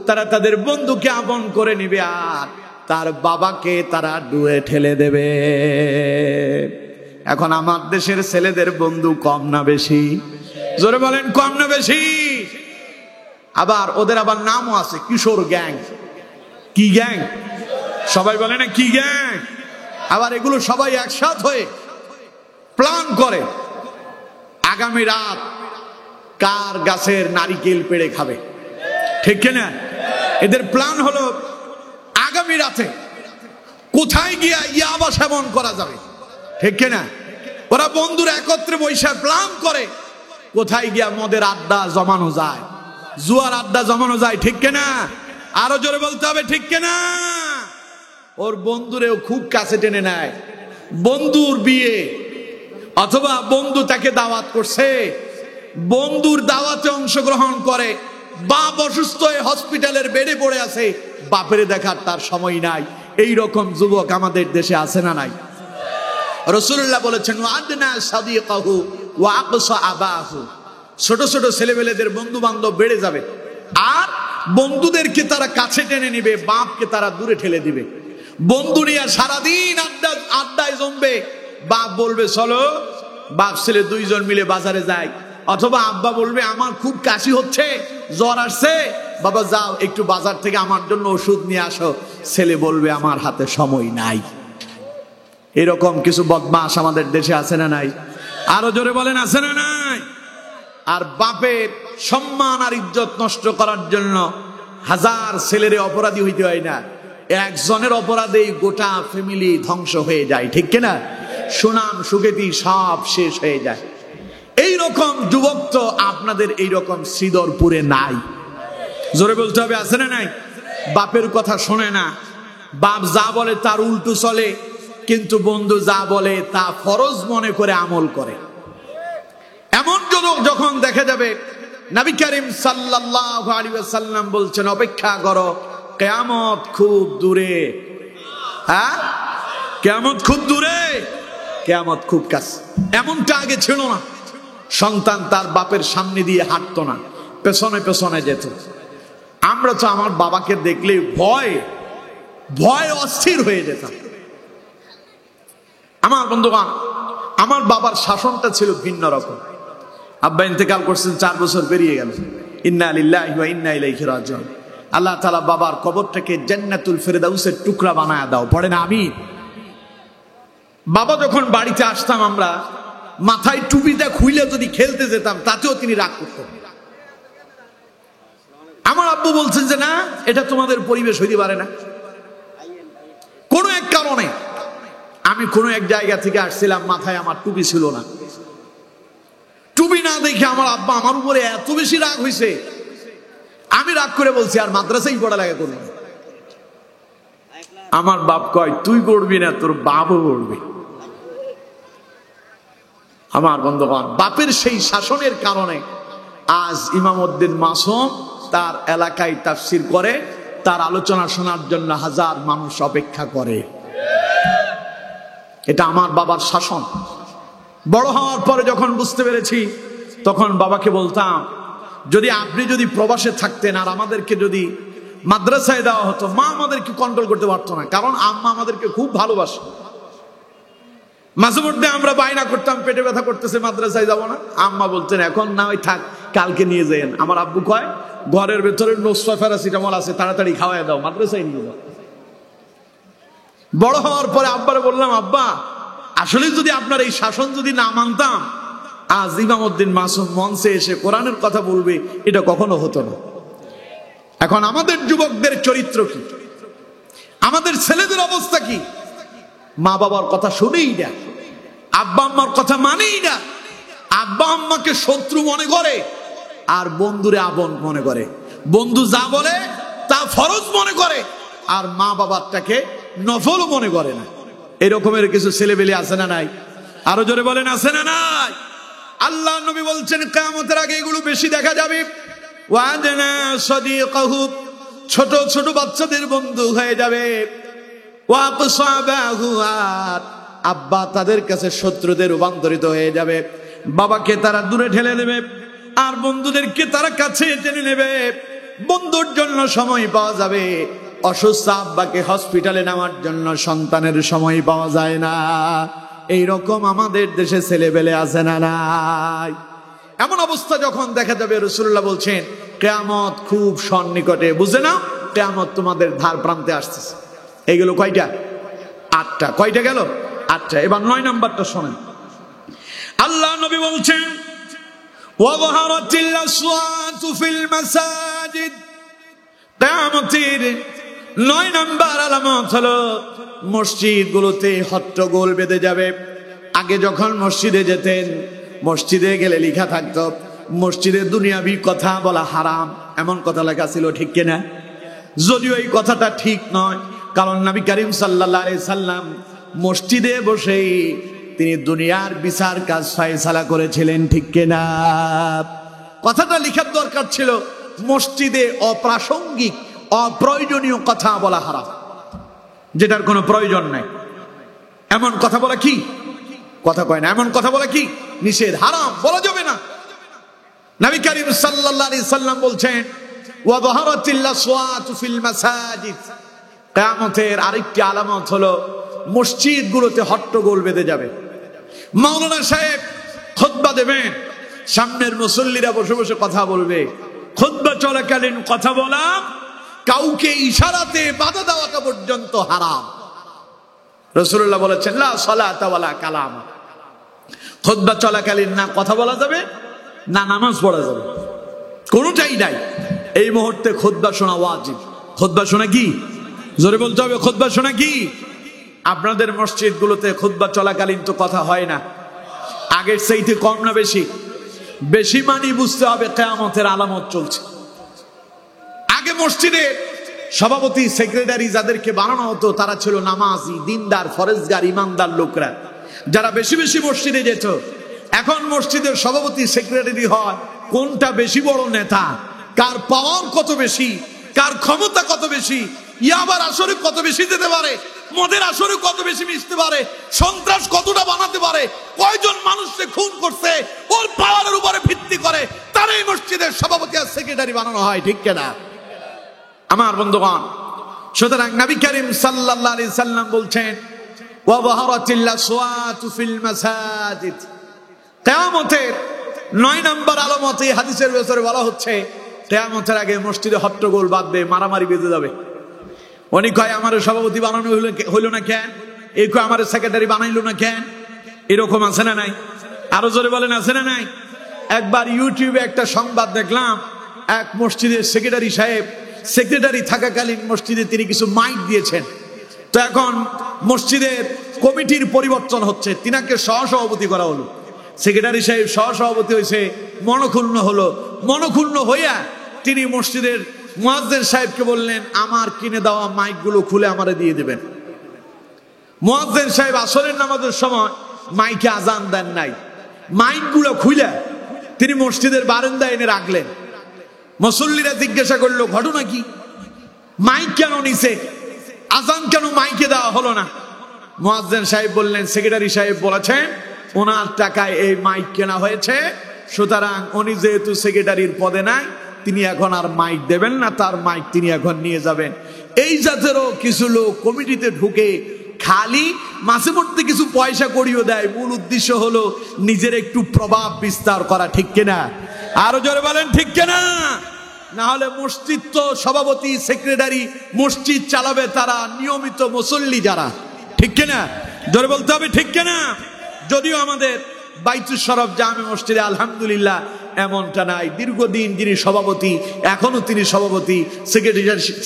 তারা তাদের বন্ধুকে আপন করে নিবে, আর তার বাবাকে তারা ডুবে ঠেলে দেবে। এখন আমার দেশের ছেলেদের বন্ধু কম না বেশি? জোরে বলেন, কম না বেশি? আবার ওদের আবার নামও আছে, কিশোর গ্যাং। কি গ্যাং? সবাই বলে না কি গ্যাং? আবার এগুলো সবাই একসাথ হয়ে প্ল্যান করে আগামী রাত কার গাছের নারিকেল পেড়ে খাবে। ঠিক কিনা? এদের প্ল্যান হলো আগামী রাতে কোথায় গিয়া ইয়াবা সেবন করা যাবে। ঠিক কিনা? ওরা বন্ধুরা একত্রে বৈশা প্ল্যান করে কোথায় গিয়া মদের আড্ডা জমানো যায়, জুয়ার আড্ডা জমানো যায়। ঠিক কিনা? আরো জোরে বলতে হবে, ঠিক কিনা? ওর বন্ধুরেও খুব কাছে টেনে নেয়। বন্ধুর বিয়ে অথবা বন্ধু তাকে দাওয়াত করছে, বন্ধুর দাওয়াতে অংশগ্রহণ করে। বাপ অসুস্থ হয়ে হসপিটালের বেডে পড়ে আছে, বাপের দেখার তার সময় নাই। এই রকম যুবক আমাদের দেশে আছে না নাই? রাসূলুল্লাহ বলেছেন, ওয়া'আদনা সাদিকাহু ওয়া আকসা আবাহু। ছোট ছোট ছেলেমেয়েদের বন্ধু বান্ধব বেড়ে যাবে, আর বন্ধুদেরকে তারা কাছে টেনে নিবে, বাপকে তারা দূরে ঠেলে দিবে। বন্ধু নিয়ে সারাদিন আড্ডায় জমবে। বাপ বলবে চলো, বাপ ছেলে দুইজন মিলে বাজারে যায়, অথবা আব্বা বলবে আমার খুব কাশি হচ্ছে, জ্বর আসছে, বাবা যাও একটু বাজার থেকে আমার জন্য ওষুধ নিয়ে আসো। ছেলে বলবে আমার হাতে সময় নাই। এরকম কিছু বদমাশ আমাদের দেশে আছে না নাই? আরো জোরে বলেন, আছে না নাই? আর বাপের সম্মান আর ইজ্জত নষ্ট করার জন্য হাজার ছেলেরে অপরাধী হইতে হয় না, একজনের অপরাধেই গোটা ফ্যামিলি ধ্বংস হয়ে যায়। ঠিক কিনা? সুনাম সুখ্যাতি সব শেষ হয়ে যায়। এই রকম যুবক তো আপনাদের এই রকম শ্রীধরপুরে নাই। জোরে বলতে হবে, আছে না নাই? বাপের কথা শোনে না, বাপ যা বলে তার উল্টো চলে, কিন্তু বন্ধু যা বলে তা ফরজ মনে করে আমল করে। এমন যখন দেখা যাবে নবী করিম সাল্লাল্লাহু আলাইহি ওয়াসাল্লাম বলছেন অপেক্ষা করো, কিয়ামত খুব দূরে। হ্যাঁ, কিয়ামত খুব দূরে, কিয়ামত খুব কাছে। এমনটা আগে ছিল না, সন্তান তার বাপের সামনে দিয়ে হাঁটতো না, পেছনে পেছনে যেত। আমরা তো আমার বাবাকে দেখলে ভয় অস্থির হয়ে যেতাম। আমার বন্ধুগণ, আমার বাবার শাসনটা ছিল ভিন্ন রকম। আব্বা ইন্তেকাল করছেন 4 বছর পেরিয়ে গেল। ইন্না লিল্লাহি ওয়া ইন্না ইলাইহি রাজিউন। আল্লাহ তাআলা বাবার কবরটাকে জান্নাতুল ফেরদাউসের টুকরা বানায়া দাও, পড়ে না আমিন। বাবা যখন বাড়িতে আসতাম, আমরা মাথায় টুপিটা খুইলে যদি খেলতে যেতাম, তাতেও তিনি রাগ করতেন। আমার আব্বু বলছেন যে না, এটা তোমাদের পরিবেশ হইতে পারে না। কোনো এক কারণে আমি কোনো এক জায়গা থেকে আসছিলাম, মাথায় আমার টুপি ছিল না। টুপি না দেখে আমার আব্বা আমার উপরে এত বেশি রাগ হয়েছে, আমি রাগ করে বলছি আর মাদ্রাসায় পড়ালেখা করবো না। আমার বাপ কয় তুই পড়বি না, তোর বাপও পড়বে। আমার বন্ধুগণ, বাপের সেই শাসনের কারণে আজ ইমামউদ্দিন মাসুম তার এলাকায় তাফসীর করে, তার আলোচনা শোনার জন্য হাজার মানুষ অপেক্ষা করে। এটা আমার বাবার শাসন। বড় হওয়ার পরে যখন বুঝতে পেরেছি, তখন বাবাকে বলতাম, আপনি যদি প্রবাসে থাকতেন আর আমাদেরকে যদি মাদ্রাসায় দেওয়া হতো, মা আমাদেরকে কন্ট্রোল করতে পারতো না, কারণ আম্মা আমাদেরকে খুব ভালোবাসে। মাঝে মধ্যে আমরা বায়না করতাম, পেটে ব্যথা করতেছে, মাদ্রাসায় যাবো না। আম্মা বলতেন এখন না, ওই থাক, কালকে নিয়ে যান। আমার আব্বু কয় ঘরের ভেতরে নোসফা প্যারাসিটামল আছে, তাড়াতাড়ি খাওয়াই দাও, মাদ্রাসায় নিয়ে যাও। বড় হওয়ার পরে আব্বারে বললাম, আব্বা আসলে যদি আপনার এই শাসন যদি না মানতাম, আজ ইমামউদ্দিন মাসুম মঞ্চে এসে কোরআনের কথা বলবে, এটা কখনো হতো না। এখন আমাদের যুবকদের চরিত্র কি, আমাদের ছেলেদের অবস্থা কি? মা বাবার কথা শুনেই না, আব্বা আম্মার কথা মানেই না। আব্বা আম্মাকে শত্রু মনে করে আর বন্ধুরে আপন মনে করে। বন্ধু যা বলে তা ফরজ মনে করে, আর মা বাবারটাকে নফল মনে করে না। এরকমের কিছু ছেলেবেলে আছে না নাই? আরো জোরে বলেন, আছে না নাই? আল্লাহ নবী বলছেন কিয়ামতের আগে এগুলো বেশি দেখা যাবে। ওয়াজনা সাদিকাহু, ছোট ছোট বাচ্চাদের বন্ধু হয়ে যাবে। ওয়াকসাবাহু, আব্বা তাদের কাছে শত্রুদের রূপান্তরিত হয়ে যাবে। বাবাকে তারা দূরে ঠেলে দেবে আর বন্ধুদেরকে তারা কাছে টেনে নেবে। বন্ধুর জন্য সময় পাওয়া যাবে, অসুস্থ আব্বাকে হসপিটালে নেওয়ার জন্য সন্তানের সময় পাওয়া যায় না। এইরকম আমাদের দেশে ছেলেবেলে আছে না নাই? এমন অবস্থা যখন দেখা যাবে, রাসূলুল্লাহ বলছেন কিয়ামত খুব সন্নিকটে। বুঝে নাও, কিয়ামত তোমাদের ধার প্রান্তে আসতেছে। এইগুলো কয়টা? 8টা। কয়টা গেল? 8টা। এবার 9 নাম্বারটা শোনেন। আল্লাহ নবী বলছেন ওয়াযহারাতিল আসওয়াতু ফিল মাসাজিদ। কিয়ামতের 9 নাম্বার আলামত হলো মসজিদগুলোতে হট্টগোল বেঁধে যাবে। আগে যখন মসজিদে যেতেন, মসজিদে গেলে লেখা থাকতো মসজিদে দুনিয়াবি কথা বলা হারাম, এমন কথা লেখা ছিল, ঠিক কিনা? যদিও এই কথাটা ঠিক নয়, কারণ নবী করিম সাল্লাল্লাহু আলাইহি সাল্লাম মসজিদে বসেই তিনি দুনিয়ার বিচার কাজ ফয়সালা করেছিলেন, ঠিক কিনা? কথাটা লেখার দরকার ছিল মসজিদে অপ্রাসঙ্গিক অপ্রয়োজনীয় কথা বলা হারাম, যেটার কোনো প্রয়োজন নাই। এমন কথা বলা কি? কথা কয় না। এমন কথা বলা কি? নিষেধ, হারাম, বলা যাবে না। নবী করিম সাল্লাল্লাহু আলাইহি সাল্লাম বলছেন ওয়াযহারাতিল আসওয়াতু ফিল মাসাজিদ। কিয়ামতের আরেকটি আলামত হলো মসজিদগুলোতে হট্টগোল বেঁধে যাবে। মাওলানা সাহেব খুতবা দেবেন, সামনের মুসল্লিরা বসে বসে কথা বলবে। খুতবা চলাকালীন কথা বলা, কাউকে ইশারাতে বাধা দেওয়াটা পর্যন্ত হারাম। রাসূলুল্লাহ বলেছেন লা সালাতা ওয়ালা কালাম। খুতবা চলাকালীন না কথা বলা যাবে, না নামাজ পড়া যাবে, কোনোটাই নাই। এই মুহূর্তে খুতবা শোনা ওয়াজিব। খুতবা শোনা কি? জোরে বলতে হবে, খুতবা শোনা কি? আপনাদের মসজিদগুলোতে খুতবা চলাকালীন তো কথা হয় না, আগের চাইতে কম না বেশি? বেশি মানি বুঝতে হবে কিয়ামতের আলামত চলছে। আগে মসজিদে সভাপতি সেক্রেটারি যাদেরকে বানানো হতো তারা ছিল নামাজি, দিনদার, ফরেজগার, ইমানদার লোকরা, যারা বেশি বেশি মসজিদে যেত। এখন মসজিদের সভাপতি সেক্রেটারি হয় কোনটা বেশি বড় নেতা, কার পাওয়ার কত বেশি, কার ক্ষমতা কত বেশি, ইয়াবার আসরে কত বেশি যেতে পারে, মদের আসরে কত বেশি মিশতে পারে, সন্ত্রাস কতটা বানাতে পারে, কয়জন মানুষকে খুন করছে, ওর পাওয়ারের উপরে ভিত্তি করে তার এই মসজিদের সভাপতি আর সেক্রেটারি বানানো হয়, ঠিক কিনা আমার বন্ধুগণ? সুতরাং নবী করিম সাল্লাল্লাহু আলাইহি সাল্লাম বলছেন ওয়া যাহারাতিল আসওয়াতু ফিল মাসাজিদ, কিয়ামতের 9 নম্বর আলামতে হাদিসের ভিতরে বলা হচ্ছে কিয়ামতের আগে মসজিদে হট্টগোল বাঁধবে, মারামারি বেজে যাবে। উনি কয় আমার সভাপতি বানানো হইল না কেন, এই কয় আমার সেক্রেটারি বানাইলো না কেন, এরকম আছে না নাই? আরো জোরে বলেন আছে না নাই? একবার ইউটিউবে একটা সংবাদ দেখলাম, এক মসজিদের সেক্রেটারি সাহেব সেক্রেটারি থাকাকালীন মসজিদে তিনি কিছু মাইক দিয়েছেন। তো এখন মসজিদের কমিটির পরিবর্তন হচ্ছে, তিনাকে সহসভাপতি করা হলো। সেক্রেটারি সাহেব সহসভাপতি হয়েছে, মনক্ষুণ্ণ হলো। মনক্ষুণ্ণ হইয়া তিনি মসজিদের মুয়াজ্জিন সাহেবকে বললেন আমার কিনে দেওয়া মাইকগুলো খুলে আমারে দিয়ে দেবেন। মুয়াজ্জিন সাহেব আসরের নামাজের সময় মাইকে আজান দেন নাই, মাইকগুলো খুলে তিনি মসজিদের বারান্দায় এনে রাখলেন। মুসল্লিরা জিজ্ঞাসা করলো ঘটনা কি, মাইক কেন নিছে, আজান কেন মাইকে দেওয়া হলো না? মুয়াজ্জিন সাহেব বললেন সেক্রেটারি সাহেব বলেছেন ওনার টাকায় এই মাইক কেনা হয়েছে, সুতরাং উনি যেহেতু সেক্রেটারির পদে নাই তিনি এখন আর মাইক দেবেন না, তার মাইক তিনি এখন নিয়ে যাবেন। এই জাতেরও কিছু লোক কমিটিতে ঢুকে খালি মাঝে মধ্যে কিছু পয়সা করিয়ে দেয়, মূল উদ্দেশ্য হলো নিজের একটু প্রভাব বিস্তার করা, ঠিক কিনা? আরো জোরে বলেন ঠিক কিনা? না হলে মসজিদ তো সভাপতি সেক্রেটারি মসজিদ চালাবে তারা, নিয়মিত মুসল্লি যারা, ঠিক কিনা? জোরে বলতে হবে ঠিক কিনা? যদিও আমাদের বাইতুল শরফ জামে মসজিদে আলহামদুলিল্লাহ এমনটা নাই। দীর্ঘদিন যিনি সভাপতি এখনো তিনি সভাপতি,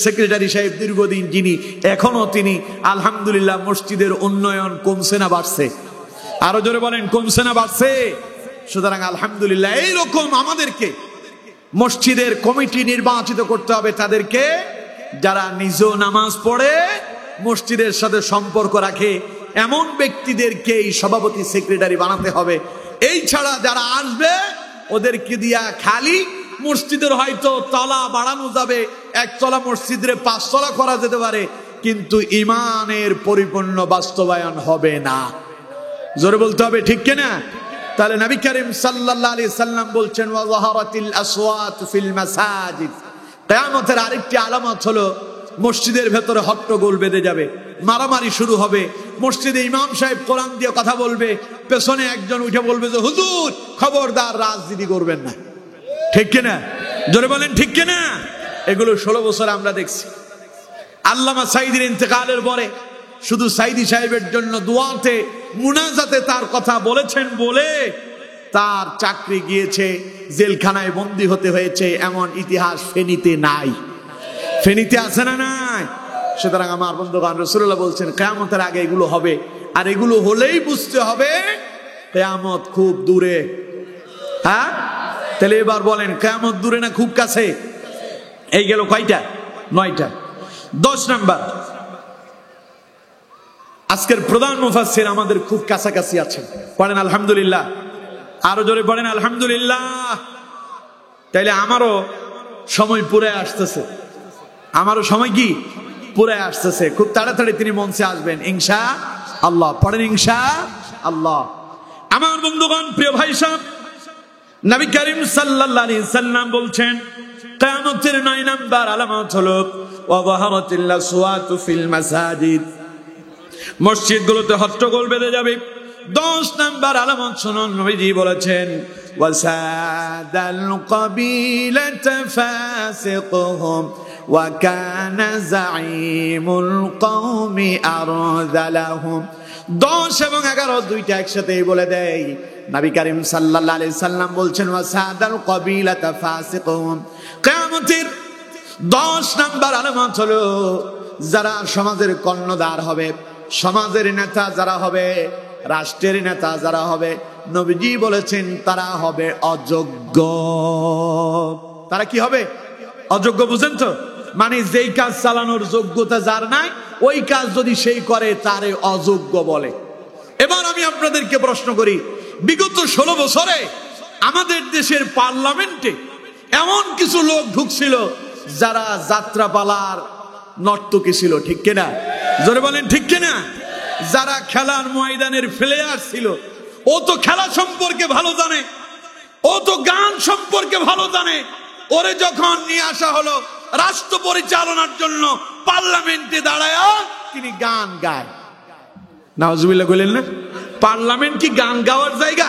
সেক্রেটারি সাহেব দীর্ঘদিন যিনি এখনো তিনি, আলহামদুলিল্লাহ মসজিদের উন্নয়ন কমছে না বাড়ছে? আরো জোরে বলেন কমছে না বাড়ছে? সুতরাং আলহামদুলিল্লাহ এইরকম আমাদেরকে মসজিদের কমিটি নির্বাচিত করতে হবে, তাদেরকে যারা নিজেও নামাজ পড়ে মসজিদের সাথে সম্পর্ক রাখে এমন ব্যক্তিদেরকে এই সভাপতি সেক্রেটারি বানাতে হবে। এই ছাড়া যারা আসবে ওদেরকে দিয়া খালি মসজিদের হয়তো তলা বাড়ানো যাবে, একতলা মসজিদের 5 তলা করা যেতে পারে, কিন্তু ইমানের পরিপূর্ণ বাস্তবায়ন হবে না। জোরে বলতে হবে ঠিক কিনা? তাহলে নবী করিম সাল্লাল্লাহু আলাইহি সাল্লাম বলছেন ওয়া যাহারাতিল আসওয়াত ফিল মাসাজিদ, কিয়ামতের আরেকটি আলামত হলো মসজিদের ভেতরে হট্টগোল বেঁধে যাবে, মারামারি শুরু হবে। মসজিদে ইমাম সাহেব কোরআন দিয়ে কথা বলবে, পেছনে একজন উঠে বলবে যে হুজুর খবরদার রাজনীতি করবেন না, ঠিক কিনা? জোরে বলেন ঠিক কিনা? এগুলো 16 বছর আমরা দেখছি। আল্লামা সাঈদীর ইন্তেকালের পরে শুধু সাঈদী সাহেবের জন্য দোয়াতে মুনাজাতে তার কথা বলেছেন বলে তার চাকরি গিয়েছে, জেলখানায় বন্দী হতে হয়েছে, এমন ইতিহাস ফেনীতে নাই। ফেনীতে আছে না নাই? সুতরাং আমার বন্ধুগণ রাসূলুল্লাহ বলছেন কিয়ামতের আগে এগুলো হবে, আর এগুলো হলেই বুঝতে হবে কিয়ামত খুব দূরে। হ্যাঁ, তাহলে এবার বলেন কিয়ামত দূরে না খুব কাছে? এই গেল কয়টা? 9টা। 10 নাম্বার, আজকের প্রধান মুফাসসির আমাদের খুব কাছাকাছি আছেন, পড়েন আলহামদুলিল্লাহ। আরো জোরে পড়েন আলহামদুলিল্লাহ। তাইলে আমারও সময় পুরে আসতেছে, আমারও সময় কি পুরে আসতেছে। খুব তাড়াতাড়ি তিনি মঞ্চে আসবেন ইনশাআল্লাহ। পড়েন ইনশাআল্লাহ। আমার বন্ধুগণ, প্রিয় ভাই সাহেব, নবী করিম সাল্লাল্লাহু আলাইহি সাল্লাম বলছেন কিয়ামতের 9 নাম্বার আলামত হলো ওয়া যাহারাতিল আসওয়াতু ফিল মাসাজিদ, মসজিদগুলোতে হট্টগোল বেঁধে যাবে। 10 নাম্বার আলামত শুনুন, নবীজি বলেছেন ওয়াসাদাল কাবিলাতা ফাসিকুহুম ওয়া কানা যাঈমুল কওমি আরযালাহুম। 10 এবং 11 দুইটা একসাথে বলে দেয়। নবী করিম সাল্লাল্লাহু আলাইহি সাল্লাম বলছেন ওয়াসাদাল কাবিলাতা ফাসিকুহুম, কিয়ামতের 10 নাম্বার আলামত হলো যারা সমাজের কর্ণধার হবে, সমাজের নেতা যারা হবে, রাষ্ট্রের নেতা যারা হবে, নবীজি বলেছেন তারা হবে অযোগ্য। তারা কি হবে? অযোগ্য। বুঝেন তো? মানে যেই কাজ চালানোর যোগ্যতা যার নাই, ওই কাজ যদি সেই করে তারে অযোগ্য বলে। এবার আমি আপনাদেরকে প্রশ্ন করি, বিগত 16 বছরে আমাদের দেশের পার্লামেন্টে এমন কিছু লোক ঢুকছিল যারা যাত্রাপালার নর্তকী ছিল, ঠিক কিনা? জোরে বলেন ঠিক কিনা? যারা খেলার ময়দানের প্লেয়ার ছিল। ও তো খেলা সম্পর্কে ভালো জানে, ও তো গান সম্পর্কে ভালো জানে। ওরে যখন নিয়ে আসা হলো রাষ্ট্র পরিচালনার জন্য পার্লামেন্টে দাঁড়ায় তিনি গান গায়। নাউজুবিল্লাহ বলেন না? পার্লামেন্ট কি গান গাওয়ার জায়গা?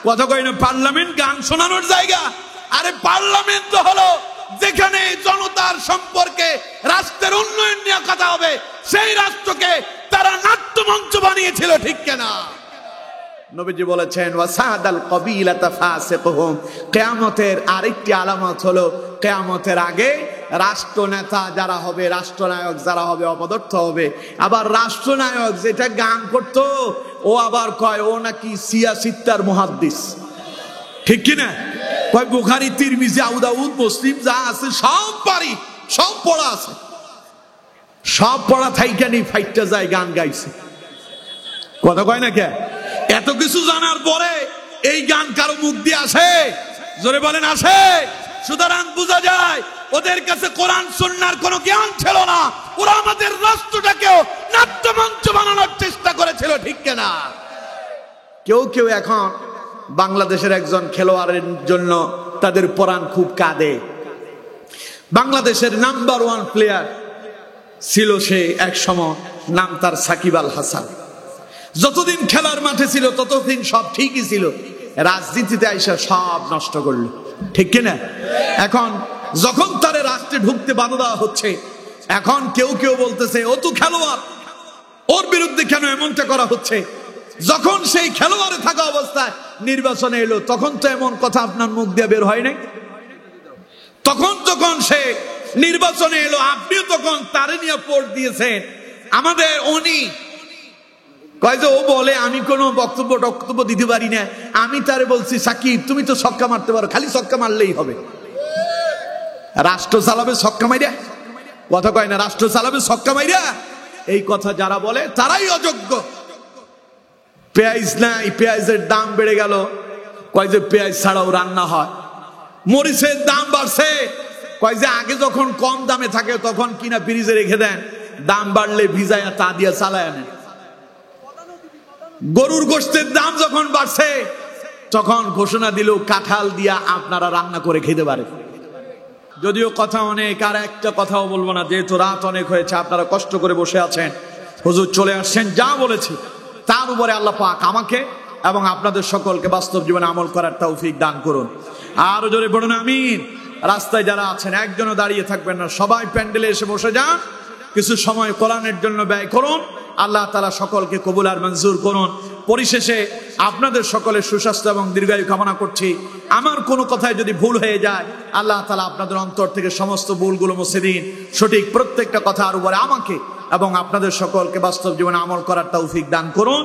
কথা কয় না পার্লামেন্ট গান শোনানোর জায়গা? আরে পার্লামেন্ট তো হলো যেখানে জনতার সম্পর্কে রাষ্ট্রের উন্নয়ন নিয়ে কথা হবে। সেই রাষ্ট্রকে তারা নাট্যমঞ্চ বানিয়েছিল, ঠিক কিনা? নবীজি বলেছেন ওয়াসাদাল কবিলাতা ফাসিকুহুম, কিয়ামতের আরেকটি আলামত হলো কিয়ামতের আগে রাষ্ট্রনেতা যারা হবে, রাষ্ট্রনায়ক যারা হবে অপদর্থ হবে। আবার রাষ্ট্রনায়ক যেটা গান করতো ও আবার কয় ও নাকি সিয়াসিত্তার মুহাদ্দিস, ঠিক কিনা? কয় বুখারী তিরমিজি আবু দাউদ মুসলিম যা আছে সব পারি, সব পড়া আছে, সব পড়া থাইকানি ফাইটটা যায় গান গাইছে। কথা কয় না কে? এত কিছু জানার পরে এই গান কারো মুখ দিয়ে আসে? জোরে বলেন আসে? সুতরাং বোঝা যায় ওদের কাছে কোরআন সুন্নাহর কোনো জ্ঞান ছিল না। ওরা আমাদের রাষ্ট্রটাকেও নাট্যমঞ্চ বানানোর চেষ্টা করেছিল, ঠিক কিনা? কেউ কেউ এখন বাংলাদেশের একজন খেলোয়াড়ের জন্য তাদের পরাণ খুব কাঁদে। বাংলাদেশের নাম্বার 1 প্লেয়ার ছিল সে এক সময়, নাম তার সাকিব আল হাসান। যতদিন খেলার মাঠে ছিল ততদিন সব ঠিকই ছিল, রাজনীতিতে আইসা সব নষ্ট করলো, ঠিক কিনা? এখন যখন তারে রাষ্ট্রে ঢুকতে বাধা দেওয়া হচ্ছে, এখন কেউ কেউ বলতেছে ও তো খেলোয়াড়, ওর বিরুদ্ধে কেন এমনটা করা হচ্ছে? যখন সেই খেলোয়াড়ে থাকা অবস্থায় নির্বাচনে এলো তখন তো এমন কথা আপনার মুখ দিয়ে বের হয় নাই। তখন যখন সে নির্বাচনে এলো আপনিও তখন তারে নিয়ে ভোট দিয়েছেন। আমাদের উনি কয় যে ও বলে আমি কোনো বক্তব্য দিতে পারি না, আমি তারে বলছি সাকিব তুমি তো ছক্কা মারতে পারো, খালি ছক্কা মারলেই হবে। রাষ্ট্র চালাবে ছক্কা মাইরা? কথা কয় না রাষ্ট্র চালাবে ছক্কা মাইরা? এই কথা যারা বলে তারাই অযোগ্য। পেঁয়াজ নাই, পেঁয়াজের দাম বেড়ে গেল, কয় যে পেঁয়াজ ছাড়াও রান্না হয়। মরিচের দাম বাড়ছে, কয় যে আগে যখন কম দামে থাকে তখন কিনা ফ্রিজে রেখে দেন, দাম বাড়লে ভিজায়া তা দিয়ে চালায় আনেন। গরুর গোশতের দাম যখন বাড়ছে তখন ঘোষণা দিল কাঁঠাল দিয়া আপনারা রান্না করে খেতে পারেন। যদিও কথা অনেক, আর একটা কথাও বলবো না, যেহেতু রাত অনেক হয়েছে, আপনারা কষ্ট করে বসে আছেন, হুজুর চলে আসছেন। যা বলেছি তার উপরে আল্লাহ পাক আমাকে এবং আপনাদের সকলকে বাস্তব জীবনে আমল করার তৌফিক দান করুন। আর জোরে বলুন আমিন। রাস্তায় যারা আছেন একজনও দাঁড়িয়ে থাকবেন না, সবাই প্যান্ডেলে এসে বসে যান, কিছু সময় কোরআনের জন্য ব্যয় করুন। আল্লাহ তাআলা সকলকে কবুল আর মঞ্জুর করুন। পরিশেষে আপনাদের সকলের সুস্বাস্থ্য এবং দীর্ঘায়ু কামনা করছি। আমার কোনো কথায় যদি ভুল হয়ে যায় আল্লাহ তাআলা আপনাদের অন্তর থেকে সমস্ত ভুলগুলো মুছে দিন। সঠিক প্রত্যেকটা কথার উপরে আমাকে এবং আপনাদের সকলকে বাস্তব জীবনে আমল করার তৌফিক দান করুন।